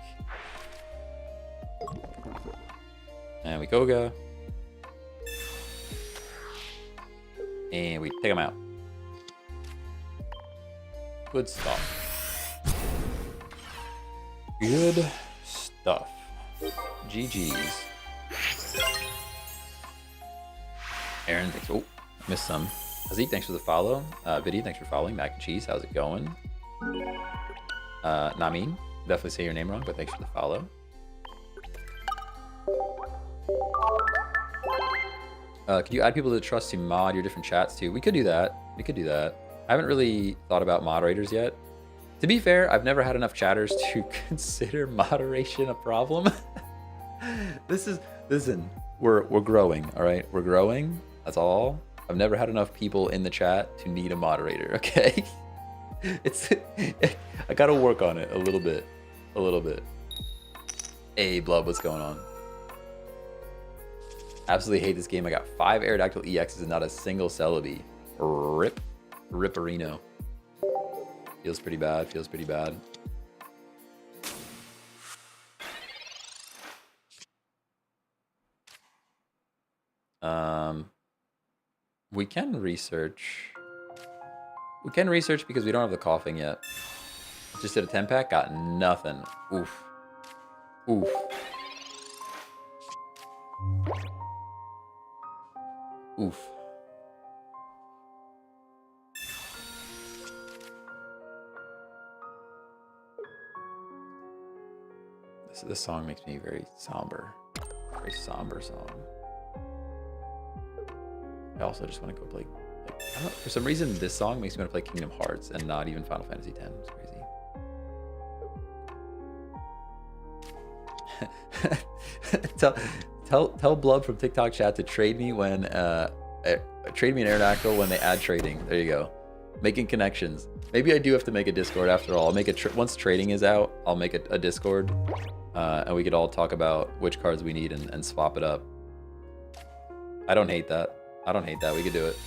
A: And we Koga. And we take them out. Good stuff. Good stuff. GG's. Aaron, thanks. Oh, I missed some. Azik, thanks for the follow. Viddy, thanks for following. Mac and Cheese, how's it going? Namin, definitely say your name wrong, but thanks for the follow. Could you add people to the trust to mod your different chats too? We could do that. I haven't really thought about moderators yet. To be fair, I've never had enough chatters to consider moderation a problem. Listen, we're growing, all right? We're growing, that's all. I've never had enough people in the chat to need a moderator, okay? I gotta work on it a little bit. Hey, Blood, what's going on? Absolutely hate this game. I got 5 Aerodactyl EXs and not a single Celebi. Ripperino. Feels pretty bad. We can research. We can research because we don't have the coughing yet. Just did a 10-pack, got nothing. Oof. Oof. Oof. This song makes me very somber. Very somber song. I also just want to go play. Like, I don't know, for some reason, this song makes me want to play Kingdom Hearts and not even Final Fantasy X. It's crazy. Tell Blood from TikTok chat to trade me when trade me an Aerodactyl when they add trading. There you go. Making connections. Maybe I do have to make a Discord after all. I'll make a once trading is out. I'll make a Discord, and we could all talk about which cards we need and swap it up. I don't hate that. I don't hate that. We could do it.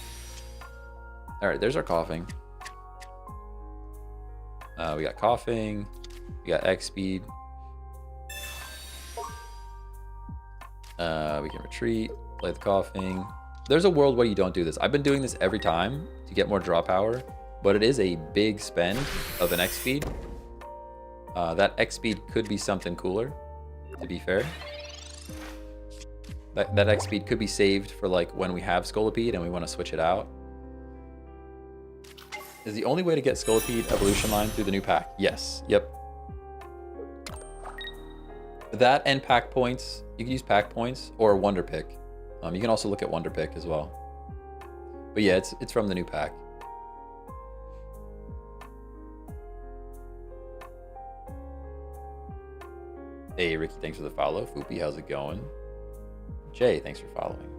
A: All right, there's our coughing. We got coughing. We got X speed. We can retreat, play the coughing. There's a world where you don't do this. I've been doing this every time to get more draw power, but it is a big spend of an X speed. That X speed could be something cooler, to be fair. That X speed could be saved for like when we have Scolipede and we want to switch it out. Is the only way to get Scolipede evolution line through the new pack? Yes. Yep. That and pack points. You can use pack points or Wonder Pick. You can also look at Wonder Pick as well. But yeah, it's from the new pack. Hey, Ricky, thanks for the follow. Foopy, how's it going? Jay, thanks for following.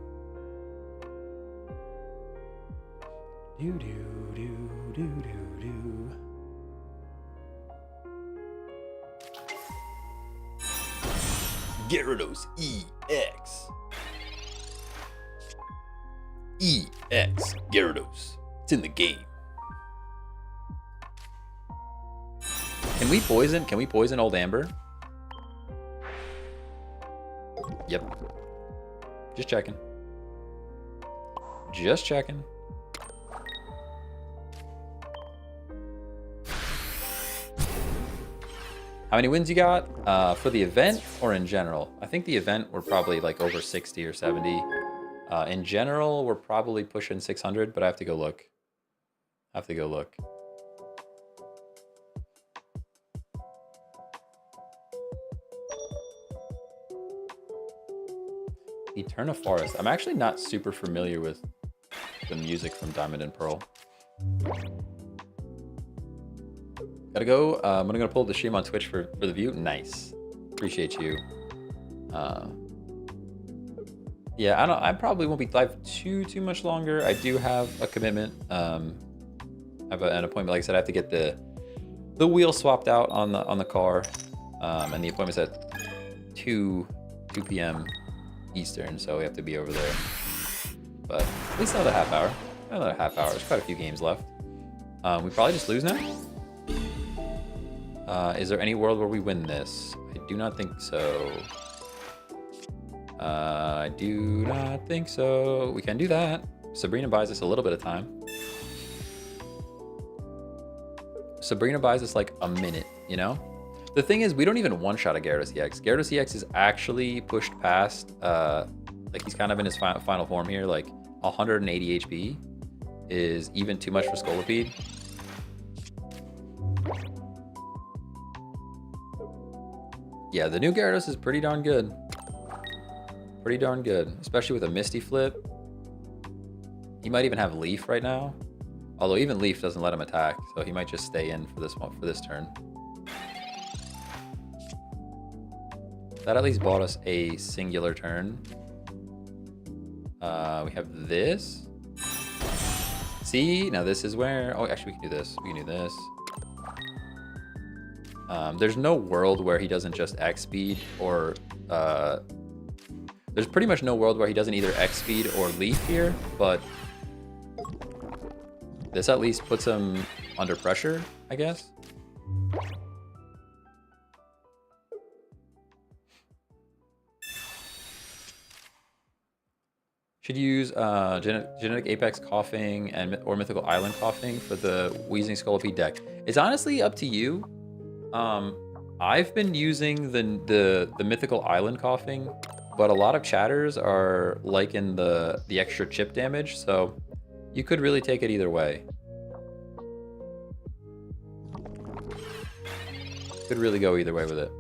A: Do do do do do do. Gyarados EX. EX Gyarados. It's in the game. Can we poison? Can we poison old Amber? Yep. Just checking. Just checking. How many wins you got? For the event or in general? I think the event we're probably like over 60 or 70. In general, we're probably pushing 600, but I have to go look. I have to go look. Eterna Forest. I'm actually not super familiar with the music from Diamond and Pearl. Gotta go. I'm gonna pull the stream on Twitch for the view. Nice. Appreciate you. Yeah, I probably won't be live too much longer. I do have a commitment. I have an appointment. Like I said, I have to get the wheel swapped out on the car, and the appointment's at 2 p.m. Eastern, so we have to be over there. But at least another half hour. Another half hour. There's quite a few games left. We probably just lose now. Is there any world where we win this? I do not think so. I do not think so. We can do that. Sabrina buys us a little bit of time. Sabrina buys us like a minute, you know? The thing is, we don't even one-shot a Gyarados EX. Gyarados EX is actually pushed past, like he's kind of in his final form here, like 180 HP is even too much for Scolipede. Yeah, the new Gyarados is pretty darn good. Pretty darn good, especially with a Misty Flip. He might even have Leaf right now. Although even Leaf doesn't let him attack, so he might just stay in for this one, for this turn. That at least bought us a singular turn. We have this. See, now this is where, oh, actually we can do this. We can do this. There's no world where he doesn't just X speed or, there's pretty much no world where he doesn't either X speed or Leaf here, but this at least puts him under pressure, I guess. Should use Genetic Apex Coughing or Mythical Island Coughing for the Wheezing Scolipede deck. It's honestly up to you. I've been using the Mythical Island Coughing, but a lot of chatters are liking the extra chip damage, so you could really take it either way. Could really go either way with it.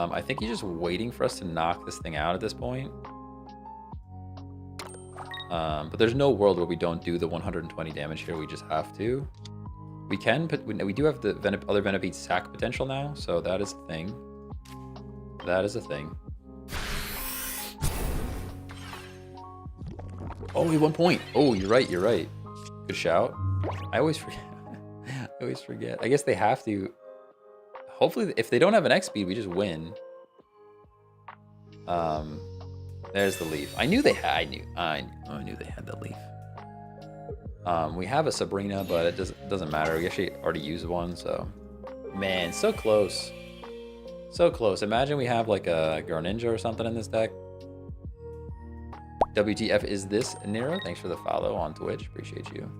A: I think he's just waiting for us to knock this thing out at this point. But there's no world where we don't do the 120 damage here. We just have to. We can, but we do have the other Venipede sack potential now, so that is a thing. That is a thing. Oh, 1 point. Oh, you're right. You're right. Good shout. I always forget. I always forget. I guess they have to. Hopefully, if they don't have an X speed, we just win. There's the leaf. I knew they had. I knew they had the leaf. We have a Sabrina, but it doesn't matter. We actually already used one, so man, so close, so close. Imagine we have like a Greninja or something in this deck. WTF is this, Nero? Thanks for the follow on Twitch. Appreciate you.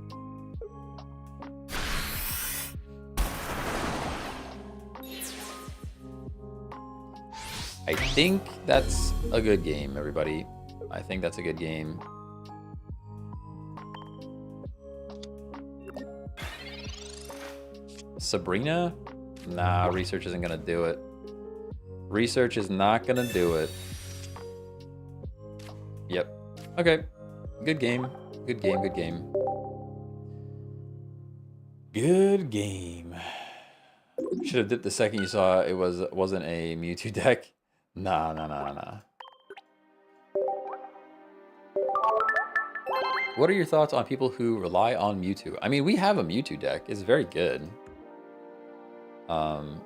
A: I think that's a good game, everybody. I think that's a good game. Sabrina? Nah, research isn't gonna do it. Research is not gonna do it. Yep. Okay. Good game. Good game, good game. Good game. Should have dipped the second you saw it wasn't a Mewtwo deck. Nah. What are your thoughts on people who rely on Mewtwo? I mean, we have a Mewtwo deck. It's very good. The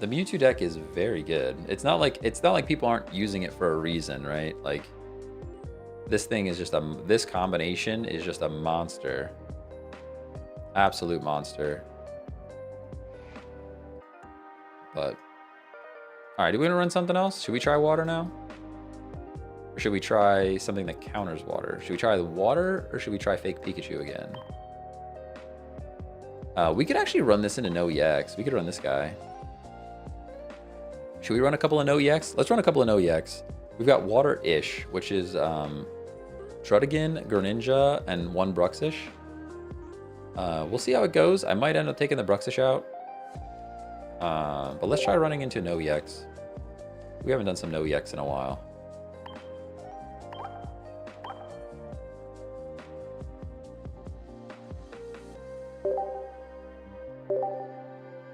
A: Mewtwo deck is very good. It's not like people aren't using it for a reason, right? Like this thing is just this combination is just a monster. Absolute monster. But all right, do we want to run something else? Should we try water now? Or should we try something that counters water? Should we try the water or should we try fake Pikachu again? We could actually run this into no EX. We could run this guy. Should we run a couple of no EX? Let's run a couple of no EX. We've got water-ish, which is Truddigan, Greninja, and 1 Bruxish. We'll see how it goes. I might end up taking the Bruxish out. But let's try running into no EX. We haven't done some no EX in a while.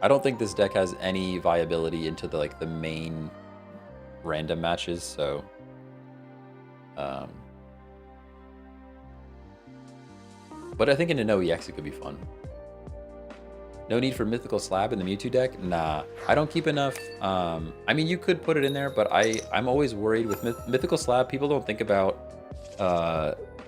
A: I don't think this deck has any viability into the main random matches, so but I think into no EX it could be fun. No need for Mythical Slab in the Mewtwo deck? Nah, I don't keep enough. I mean, you could put it in there, but I'm always worried with Mythical Slab. People don't think about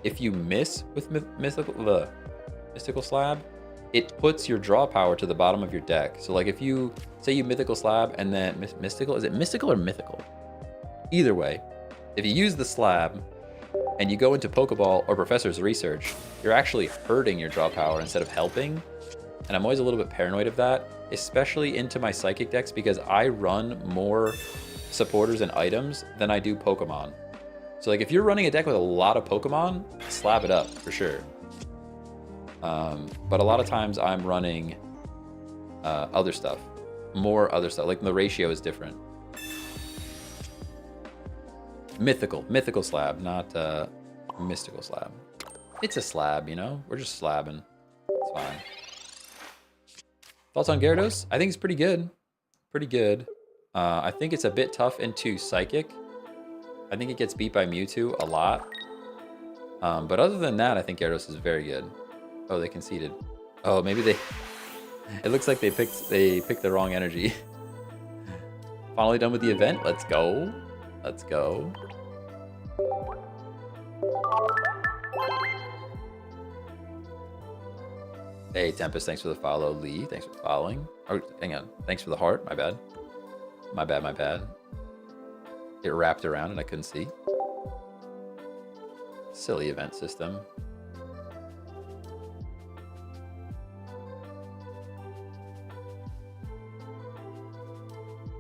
A: if you miss with Mystical Slab, it puts your draw power to the bottom of your deck. So like if you say you Mythical Slab and then Mystical, is it Mystical or Mythical? Either way, if you use the Slab and you go into Pokeball or Professor's Research, you're actually hurting your draw power instead of helping. And I'm always a little bit paranoid of that, especially into my Psychic decks because I run more supporters and items than I do Pokemon. So like if you're running a deck with a lot of Pokemon, slab it up for sure. But a lot of times I'm running other stuff, more other stuff. Like the ratio is different. Mythical Slab, not Mystical Slab. It's a slab, you know? We're just slabbing. It's fine. Thoughts on Gyarados? I think it's pretty good. Pretty good. I think it's a bit tough into Psychic. I think it gets beat by Mewtwo a lot. But other than that, I think Gyarados is very good. Oh, they conceded. Oh, maybe they... It looks like they picked the wrong energy. Finally done with the event. Let's go. Let's go. Hey, Tempest, thanks for the follow. Lee, thanks for following. Oh, hang on. Thanks for the heart. My bad. My bad, my bad. It wrapped around and I couldn't see. Silly event system.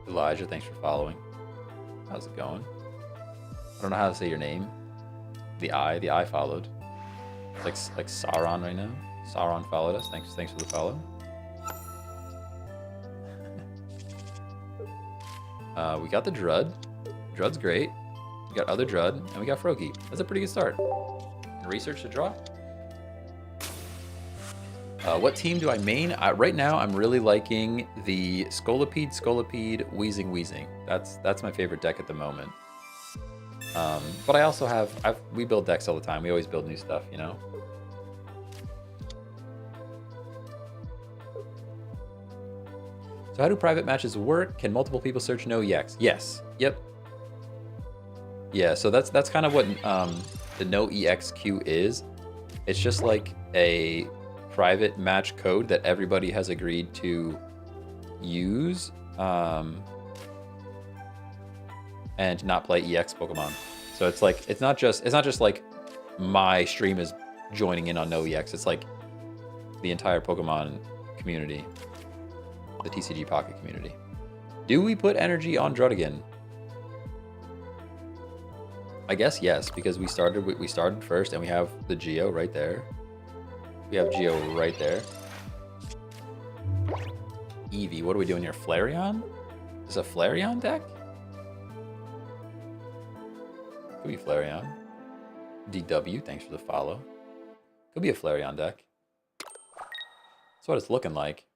A: Elijah, thanks for following. How's it going? I don't know how to say your name. The eye followed. Like Sauron right now. Sauron followed us. Thanks for the follow. We got the Drud. Drud's great. We got other Drud, and we got Froakie. That's a pretty good start. Research to draw. What team do I main? Right now, I'm really liking the Scolipede, Wheezing. That's my favorite deck at the moment. But I also have, we build decks all the time. We always build new stuff, you know? So how do private matches work? Can multiple people search no EX? Yes. Yep. Yeah, so that's kind of what the no EX queue is. It's just like a private match code that everybody has agreed to use and not play EX Pokemon. So it's like it's not just like my stream is joining in on no EX. It's like the entire Pokemon community, the TCG Pocket community. Do we put energy on Druddigan? I guess yes, because we started first and we have the Geo right there. We have Geo right there. Eevee, what are we doing here? Flareon? Is a Flareon deck? Could be Flareon. DW, thanks for the follow. Could be a Flareon deck. That's what it's looking like.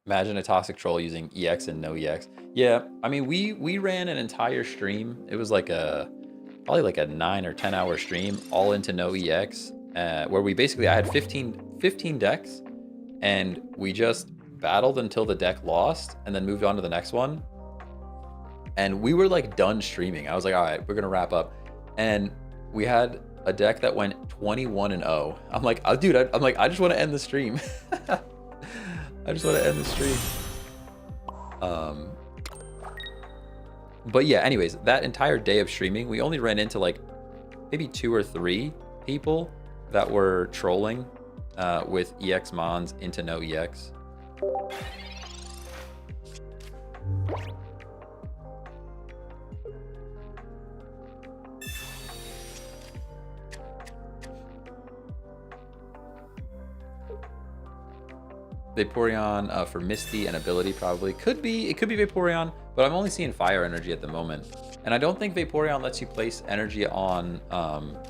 A: Imagine a Toxic Troll using EX and no EX. Yeah, I mean, we ran an entire stream. It was like probably like a 9 or 10 hour stream all into no EX, where I had 15 decks and we just battled until the deck lost and then moved on to the next one. And we were like done streaming. I was like, all right, we're gonna wrap up. And we had a deck that went 21-0. I'm like, oh, dude, I just want to end the stream. I just want to end the stream. But yeah, anyways, that entire day of streaming, we only ran into like maybe 2 or 3 people that were trolling with EX Mons into no EX. Vaporeon for Misty and ability probably. It could be Vaporeon, but I'm only seeing fire energy at the moment. And I don't think Vaporeon lets you place energy on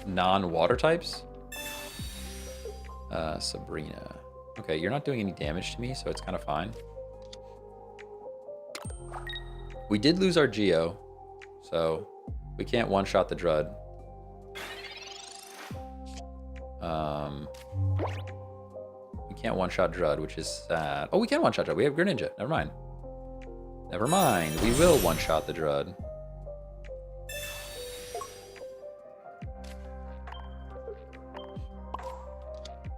A: non-water types. Sabrina. Okay, you're not doing any damage to me, so it's kind of fine. We did lose our Geo, so we can't one-shot the Drud. We can't one-shot Drud, which is sad. Oh, we can one-shot Drud. We have Greninja. Never mind. Never mind. We will one-shot the Drud.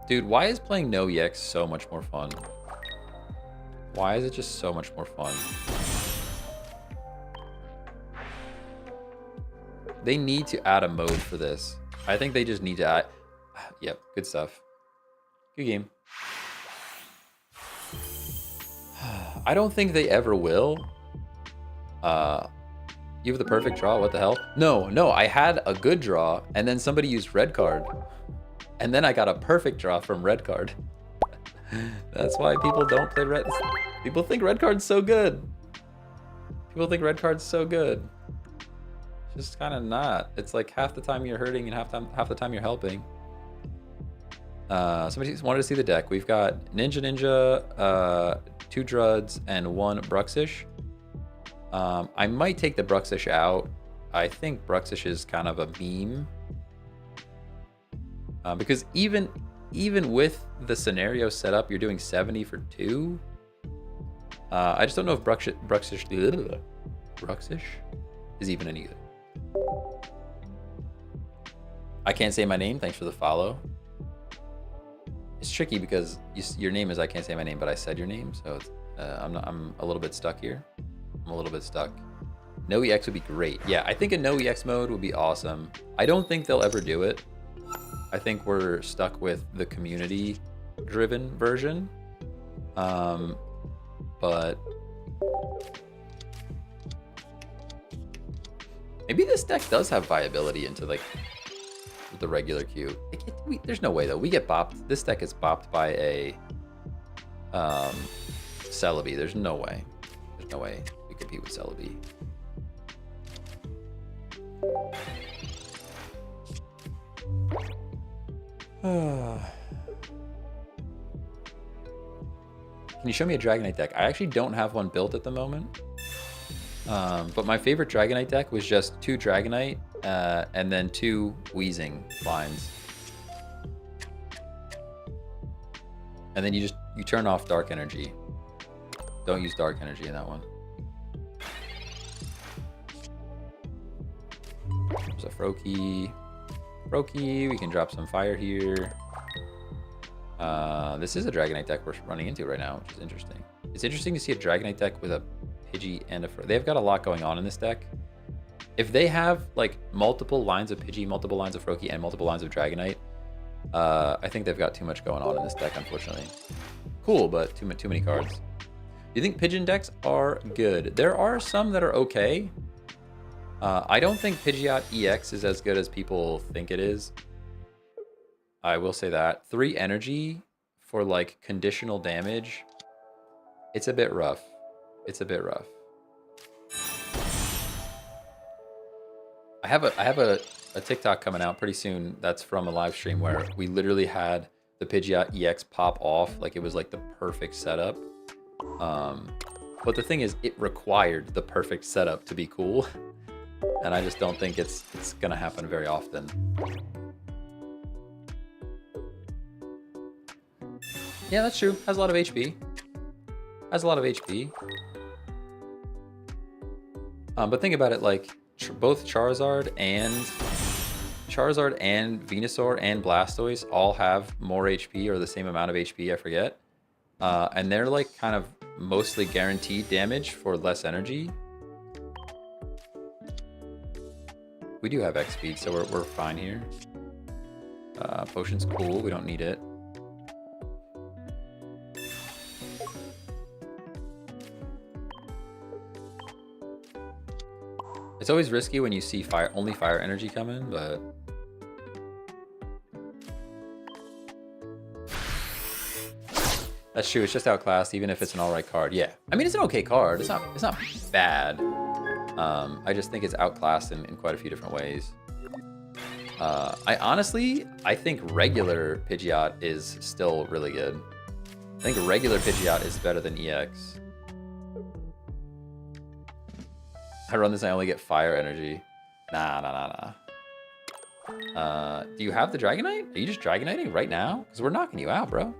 A: Dude, why is playing no EX so much more fun? Why is it just so much more fun? They need to add a mode for this. I think they just need to add... Yep, good stuff. Good game. I don't think they ever will. You have the perfect draw, what the hell? No, I had a good draw, and then somebody used red card. And then I got a perfect draw from red card. That's why people don't play red. People think red card's so good. People think red card's so good. It's just kind of not. It's like half the time you're hurting and half the time you're helping. Somebody wanted to see the deck. We've got Ninja, 2 Druds, and 1 Bruxish. I might take the Bruxish out. I think Bruxish is kind of a meme. Because even with the scenario set up, you're doing 70 for 2. I just don't know if Bruxish is even any good. I can't say my name. Thanks for the follow. It's tricky because your name is, I can't say my name, but I said your name, so it's, I'm a little bit stuck here. I'm a little bit stuck. No EX would be great. Yeah, I think a no EX mode would be awesome. I don't think they'll ever do it. I think we're stuck with the community-driven version. But maybe this deck does have viability into like the regular queue. There's no way though. We get bopped. This deck is bopped by a Celebi. There's no way. There's no way we compete with Celebi. Can you show me a Dragonite deck? I actually don't have one built at the moment. But my favorite Dragonite deck was just 2 Dragonite and then 2 Wheezing lines. And then you turn off Dark Energy. Don't use Dark Energy in that one. There's a Froakie. Froakie, we can drop some fire here. This is a Dragonite deck we're running into right now, which is interesting. It's interesting to see a Dragonite deck with a Pidgey and a they've got a lot going on in this deck. If they have like multiple lines of Pidgey, multiple lines of Froakie, and multiple lines of Dragonite, I think they've got too much going on in this deck, unfortunately. Cool, but too many cards. Do you think Pigeon decks are good? There are some that are okay. I don't think Pidgeot EX is as good as people think it is. I will say that. 3 energy for like conditional damage. It's a bit rough. It's a bit rough. I have a TikTok coming out pretty soon that's from a live stream where we literally had the Pidgeot EX pop off like it was like the perfect setup. But the thing is, it required the perfect setup to be cool. And I just don't think it's gonna happen very often. Yeah, that's true. Has a lot of HP. Has a lot of HP. But think about it, like both Charizard and Venusaur and Blastoise all have more HP or the same amount of HP, I forget. And they're like kind of mostly guaranteed damage for less energy. We do have X speed, so we're fine here. Potion's cool, we don't need it. It's always risky when you see only fire energy come in, but that's true. It's just outclassed, even if it's an alright card. Yeah, I mean it's an okay card. It's not bad. I just think it's outclassed in quite a few different ways. I think regular Pidgeot is still really good. I think regular Pidgeot is better than EX. I run this and I only get fire energy. Nah. Do you have the Dragonite? Are you just Dragoniting right now? Because we're knocking you out, bro.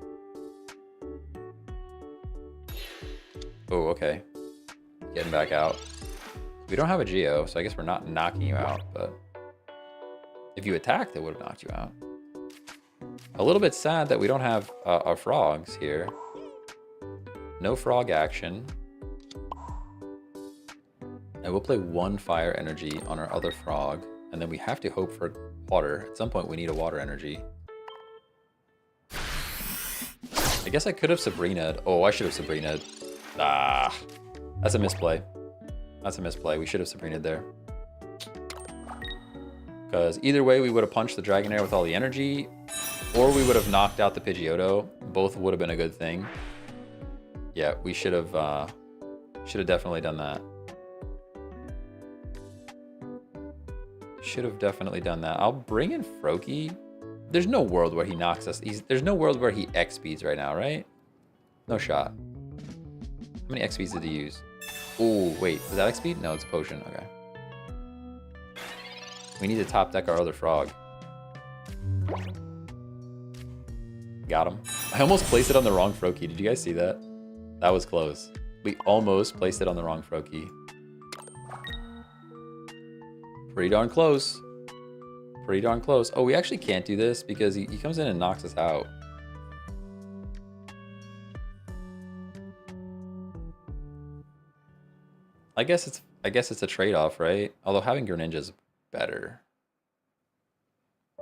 A: Oh, okay. Getting back out. We don't have a Geo, so I guess we're not knocking you out, but if you attacked, it would have knocked you out. A little bit sad that we don't have our frogs here. No frog action. And we'll play 1 fire energy on our other frog, and then we have to hope for water. At some point, we need a water energy. I guess I could have Sabrina'd. Oh, I should have Sabrina'd. Ah, that's a misplay. That's a misplay. We should have Sabrina'd there. Because either way, we would have punched the Dragonair with all the energy, or we would have knocked out the Pidgeotto. Both would have been a good thing. Yeah, we should have definitely done that. Should have definitely done that. I'll bring in Froakie. There's no world where he knocks us. There's no world where he X speeds right now, right? No shot. How many X speeds did he use? Oh, wait. Was that X speed? No, it's a potion. Okay. We need to top deck our other frog. Got him. I almost placed it on the wrong Froakie. Did you guys see that? That was close. We almost placed it on the wrong Froakie. Pretty darn close. Pretty darn close. Oh, we actually can't do this because he comes in and knocks us out. I guess it's a trade-off, right? Although having Greninja is better.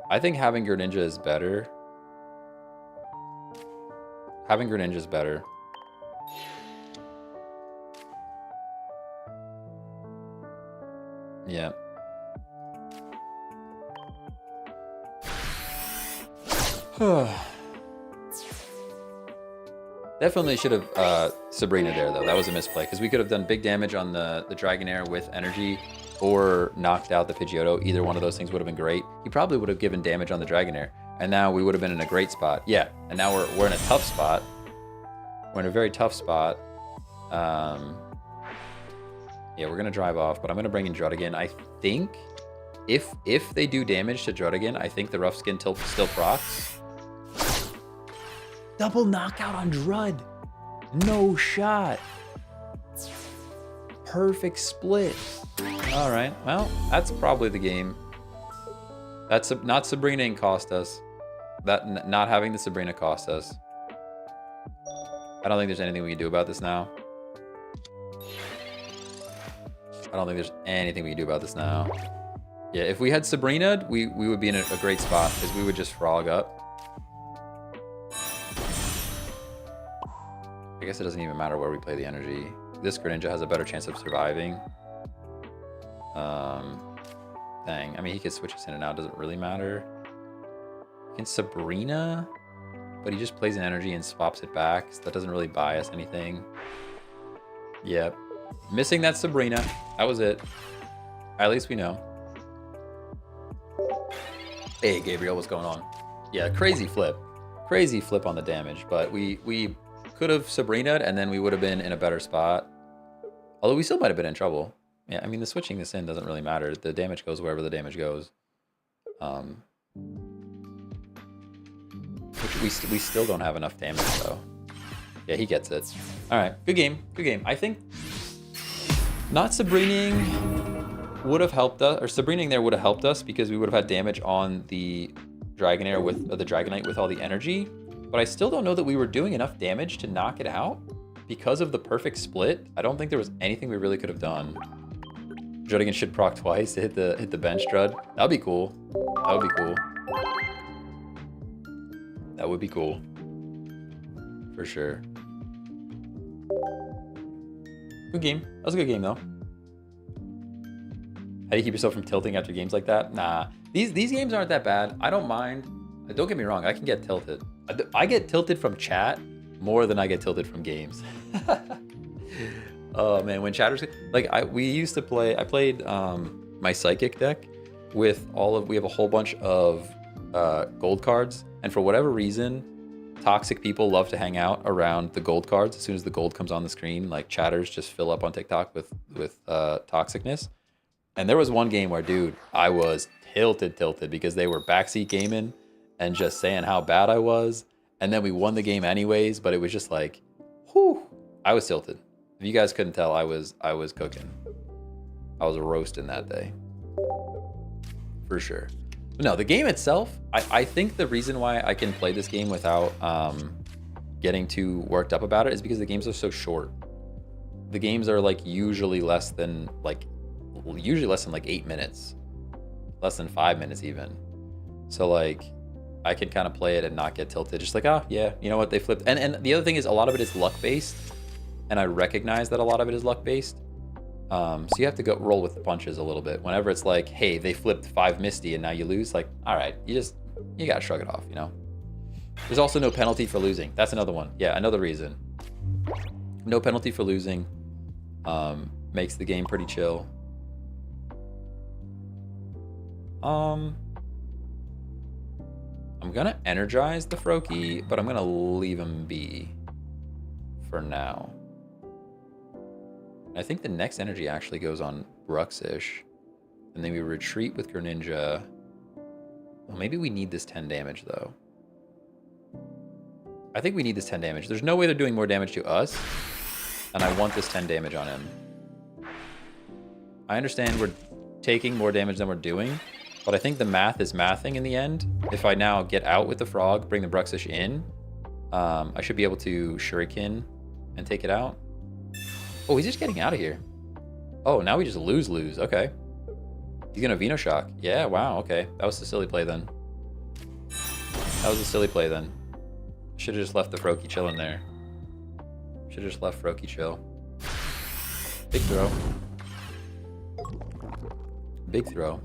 A: I think having Greninja is better. Having Greninja is better. Yeah. Definitely should have Sabrina there, though. That was a misplay, because we could have done big damage on the Dragonair with energy or knocked out the Pidgeotto. Either one of those things would have been great. He probably would have given damage on the Dragonair, and now we would have been in a great spot. Yeah, and now we're in a tough spot. We're in a very tough spot. Yeah, we're going to drive off, but I'm going to bring in Druddigon. I think if they do damage to Druddigon, I think the Rough Skin still procs. Double knockout on Drud. No shot. Perfect split. All right. Well, that's probably the game. That's not Sabrina cost us. That not having the Sabrina cost us. I don't think there's anything we can do about this now. I don't think there's anything we can do about this now. Yeah, if we had Sabrina, we would be in a great spot, because we would just frog up. I guess it doesn't even matter where we play the energy. This Greninja has a better chance of surviving. Dang. I mean, he could switch us in and out. Doesn't really matter. Can Sabrina, but he just plays an energy and swaps it back. So that doesn't really buy us anything. Yep. Missing that Sabrina. That was it. At least we know. Hey, Gabriel, what's going on? Yeah, crazy flip. Crazy flip on the damage, but we could have Sabrina'd, and then we would have been in a better spot. Although we still might have been in trouble. Yeah, I mean, the switching this in doesn't really matter. The damage goes wherever the damage goes. Which we still don't have enough damage, though. Yeah, he gets it. All right, good game. Good game. I think not Sabrining would have helped us, or Sabrining there would have helped us, because we would have had damage on the Dragonair with the Dragonite with all the energy. But I still don't know that we were doing enough damage to knock it out because of the perfect split. I don't think there was anything we really could have done. Druddigon should proc twice to hit the bench Drud. That'd be cool. That would be cool. That would be cool. For sure. Good game. That was a good game, though. How do you keep yourself from tilting after games like that? Nah. These games aren't that bad. I don't mind. Don't get me wrong. I can get tilted. I get tilted from chat more than I get tilted from games. Oh man, when chatters like we used to play. I played my psychic deck with we have a whole bunch of gold cards, and for whatever reason, toxic people love to hang out around the gold cards. As soon as the gold comes on the screen, like chatters just fill up on TikTok with toxicness. And there was one game where, dude, I was tilted because they were backseat gaming and just saying how bad I was. And then we won the game anyways, but it was just like, whew, I was tilted. If you guys couldn't tell, I was cooking. I was roasting that day. For sure. But no, the game itself, I think the reason why I can play this game without getting too worked up about it is because the games are so short. The games are like usually less than like 8 minutes. Less than 5 minutes even. So like I can kind of play it and not get tilted. Just like, oh yeah, you know what, they flipped. And the other thing is a lot of it is luck based. And I recognize that a lot of it is luck based. So you have to go roll with the punches a little bit. Whenever it's like, hey, they flipped 5 Misty and now you lose, like, all right, you gotta shrug it off, you know? There's also no penalty for losing. That's another one. Yeah, another reason. No penalty for losing. Makes the game pretty chill. I'm gonna energize the Froakie, but I'm gonna leave him be for now. I think the next energy actually goes on Bruxish, and then we retreat with Greninja. Well, maybe we need this 10 damage though. I think we need this 10 damage. There's no way they're doing more damage to us, and I want this 10 damage on him. I understand we're taking more damage than we're doing, but I think the math is mathing in the end. If I now get out with the Frog, bring the Bruxish in, I should be able to Shuriken and take it out. Oh, he's just getting out of here. Oh, now we just lose. Okay. He's gonna Veno Shock. Yeah, wow, okay. That was a silly play then. Should have just left the Froakie chill in there. Should have just left Froakie chill. Big throw. Big throw.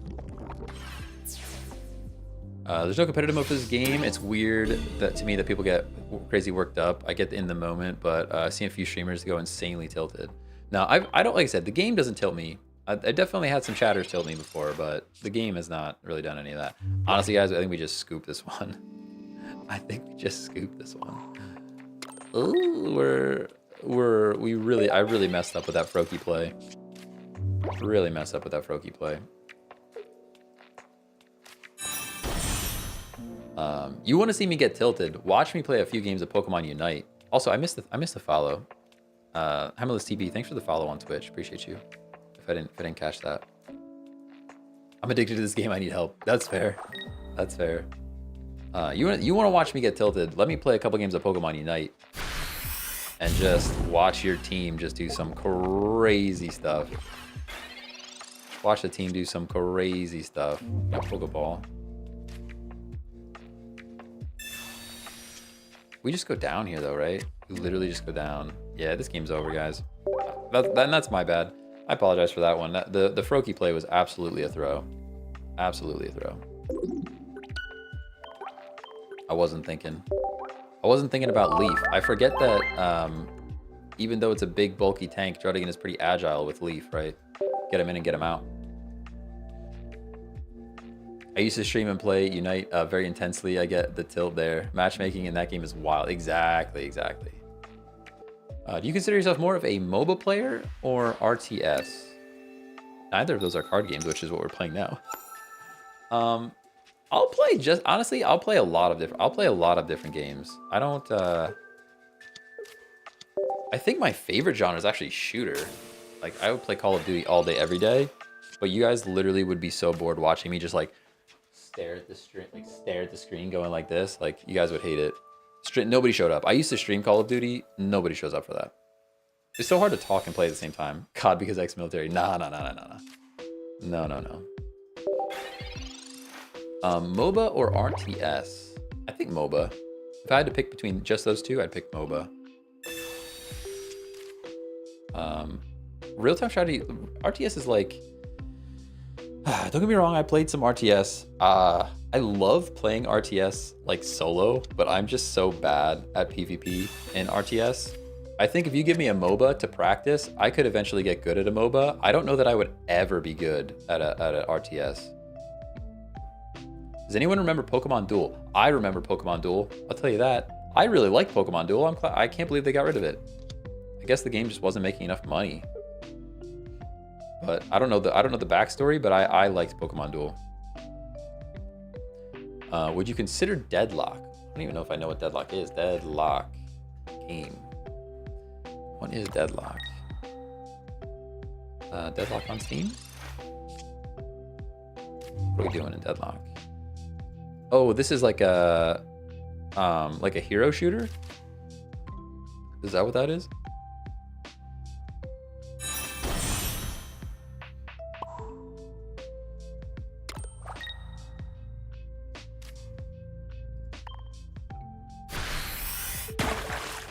A: There's no competitive mode for this game. It's weird that to me that people get crazy worked up. I get in the moment, but I've seen a few streamers go insanely tilted. Now, I don't, like I said, the game doesn't tilt me. I definitely had some chatters tilt me before, but the game has not really done any of that. Honestly, guys, I think we just scooped this one. I Ooh, I really messed up with that Froakie play. You want to see me get tilted? Watch me play a few games of Pokemon Unite. Also, I missed the follow. Hammerless TB, thanks for the follow on Twitch. Appreciate you. If I didn't catch that. I'm addicted to this game. I need help. That's fair. You want to watch me get tilted? Let me play a couple games of Pokemon Unite, and just watch your team just do some crazy stuff. Watch the team do some crazy stuff. Got Pokeball. We just go down here though, right? We literally just go down. Yeah, this game's over, guys. That's my bad. I apologize for that one. The Froakie play was absolutely a throw. Absolutely a throw. I wasn't thinking about Leaf. I forget that even though it's a big bulky tank, Druddigan is pretty agile with Leaf, right? Get him in and get him out. I used to stream and play Unite very intensely. I get the tilt there. Matchmaking in that game is wild. Exactly. Do you consider yourself more of a MOBA player or RTS? Neither of those are card games, which is what we're playing now. I'll play a lot of different games. I don't I think my favorite genre is actually shooter. Like I would play Call of Duty all day every day, but you guys literally would be so bored watching me just like stare at the screen going like this. Like you guys would hate it. Nobody showed up. I used to stream Call of Duty. Nobody shows up for that. It's so hard to talk and play at the same time. God, because ex-military. Nah. No. MOBA or RTS? I think MOBA. If I had to pick between just those two, I'd pick MOBA. Real-time strategy. RTS is like... Don't get me wrong, I played some RTS. I love playing RTS like solo, but I'm just so bad at PvP in RTS. I think if you give me a MOBA to practice, I could eventually get good at a MOBA. I don't know that I would ever be good at a RTS. Does anyone remember Pokemon Duel? I remember Pokemon Duel. I'll tell you that. I really like Pokemon Duel. I can't believe they got rid of it. I guess the game just wasn't making enough money. But I don't know the backstory, but I liked Pokemon Duel. Would you consider Deadlock? I don't even know if I know what Deadlock is. Deadlock game. What is Deadlock? Deadlock on Steam? What are we doing in Deadlock? Oh, this is like a hero shooter? Is that what that is?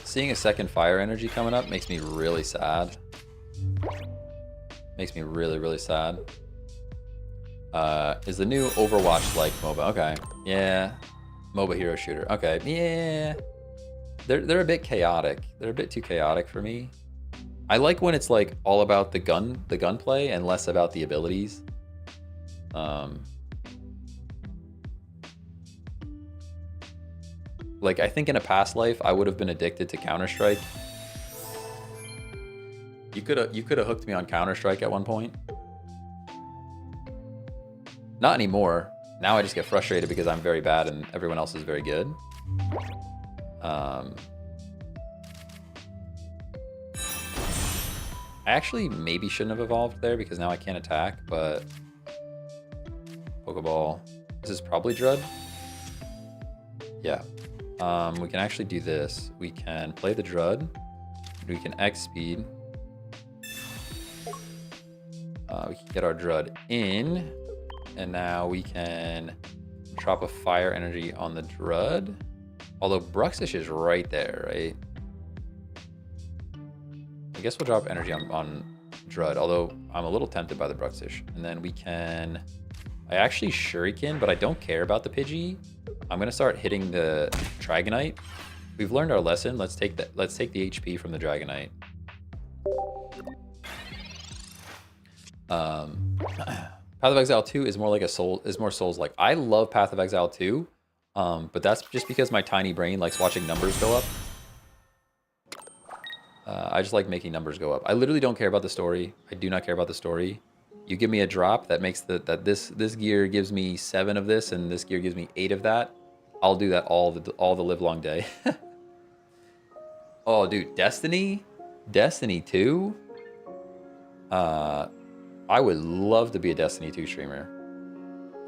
A: Seeing a second fire energy coming up makes me really sad. Makes me really, really sad. Is the new Overwatch like MOBA? Okay. Yeah. MOBA hero shooter. Okay. Yeah. They're a bit chaotic. They're a bit too chaotic for me. I like when it's like all about the gunplay and less about the abilities. Like I think in a past life I would have been addicted to Counter-Strike. You could have hooked me on Counter-Strike at one point. Not anymore. Now I just get frustrated because I'm very bad and everyone else is very good. I actually maybe shouldn't have evolved there because now I can't attack, but Pokeball. This is probably Drud. Yeah. We can actually do this. We can play the Drud. We can X speed. We can get our Drud in. And now we can drop a fire energy on the Drud. Although Bruxish is right there, right? I guess we'll drop energy on Drud, although I'm a little tempted by the Bruxish. And then we can... I actually Shuriken, but I don't care about the Pidgey. I'm going to start hitting the Dragonite. We've learned our lesson. Let's take the HP from the Dragonite. Path of Exile 2 is more like more Souls-like. I love Path of Exile 2, but that's just because my tiny brain likes watching numbers go up. I just like making numbers go up. I literally don't care about the story. I do not care about the story. You give me a drop that makes this gear gives me 7 of this and this gear gives me 8 of that. I'll do that all the live long day. Oh, dude, Destiny 2. I would love to be a Destiny 2 streamer.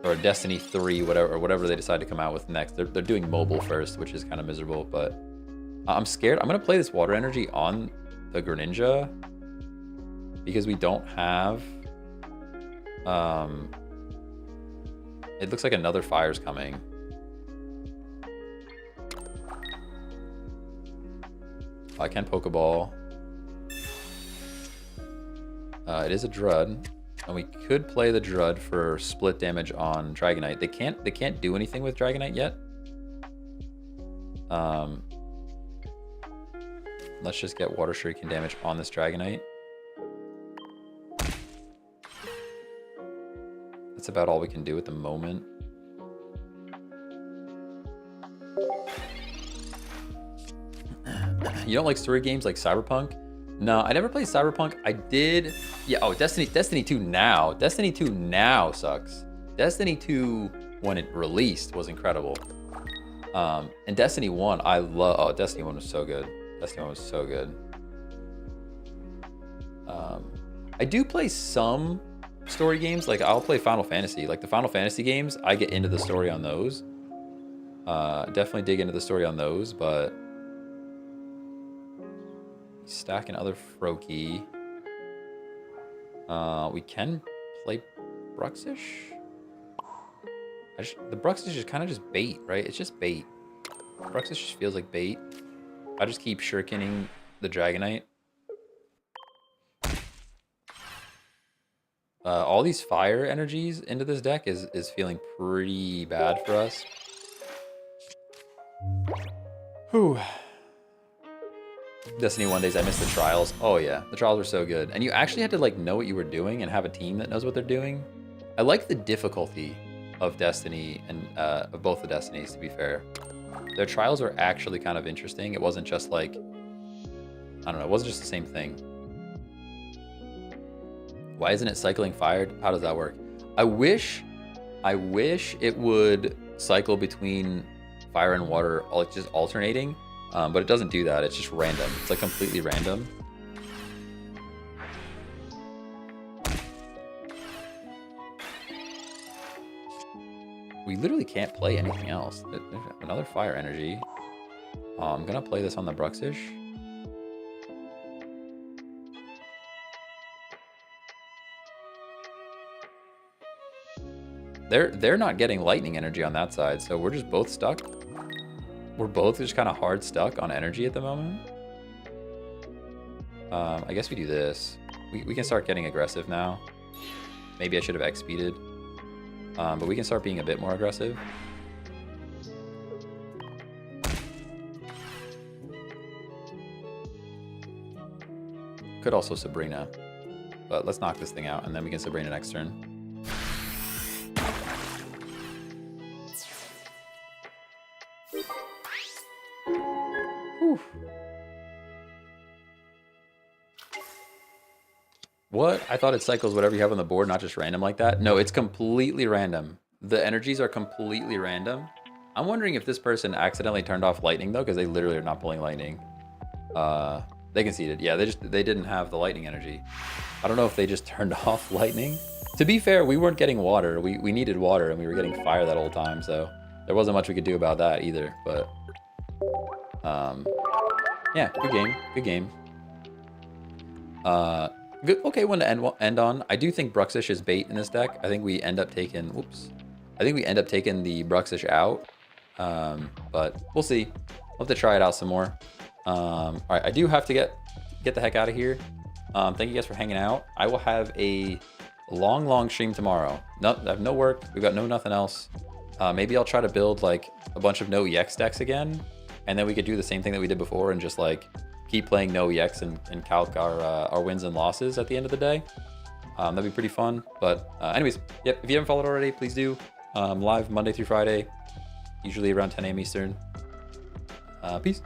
A: Or a Destiny 3, whatever they decide to come out with next. They're doing mobile first, which is kind of miserable, but I'm scared. I'm going to play this water energy on the Greninja because we don't have... it looks like another fire's coming. I can Pokeball. It is a Drud, and we could play the Drud for split damage on Dragonite. They can't do anything with Dragonite yet. Let's just get Water Shuriken damage on this Dragonite. That's about all we can do at the moment. You don't like story games like Cyberpunk? No, I never played Cyberpunk. I did... Yeah, oh, Destiny 2 now. Destiny 2 now sucks. Destiny 2, when it released, was incredible. And Destiny 1, I love... Oh, Destiny 1 was so good. Destiny 1 was so good. I do play some story games. Like, I'll play Final Fantasy. Like, the Final Fantasy games, I get into the story on those. Definitely dig into the story on those, but... Stacking other Froakie. We can play Bruxish. The Bruxish is kind of just bait, right? It's just bait. Bruxish just feels like bait. I just keep shurikening the Dragonite. All these fire energies into this deck is feeling pretty bad for us. Whew. Destiny 1 days, I missed the trials. Oh yeah, the trials were so good. And you actually had to like know what you were doing and have a team that knows what they're doing. I like the difficulty of Destiny and of both the Destinies, to be fair. Their trials were actually kind of interesting. It wasn't just like, I don't know, it wasn't just the same thing. Why isn't it cycling fired? How does that work? I wish it would cycle between fire and water, just alternating. But it doesn't do that. It's just random. It's like completely random. We literally can't play anything else. There's another fire energy. I'm gonna play this on the Bruxish. They're not getting lightning energy on that side, so we're just both stuck. We're both just kind of hard stuck on energy at the moment. I guess we do this. We can start getting aggressive now. Maybe I should have X-speeded. But we can start being a bit more aggressive. Could also Sabrina. But let's knock this thing out, and then we can Sabrina next turn. Whew. What? I thought it cycles whatever you have on the board, not just random like that. No, it's completely random. The energies are completely random. I'm wondering if this person accidentally turned off lightning though, because they literally are not pulling lightning. They conceded. Yeah, they didn't have the lightning energy. I don't know if they just turned off lightning. To be fair, we weren't getting water. We needed water, and we were getting fire that whole time, so there wasn't much we could do about that either. But yeah, good game. Good game. Good, okay one to end on. I do think Bruxish is bait in this deck. I think we end up taking, whoops. I think we end up taking the Bruxish out, but we'll see. We'll have to try it out some more. All right, I do have to get the heck out of here. Thank you guys for hanging out. I will have a long stream tomorrow. I have no work. We've got nothing else. Maybe I'll try to build like a bunch of no EX decks again, and then we could do the same thing that we did before and just like keep playing no EX and calc our wins and losses at the end of the day. That'd be pretty fun. But anyways, yep, if you haven't followed already, please do. Live Monday through Friday, usually around 10 a.m. Eastern. Peace.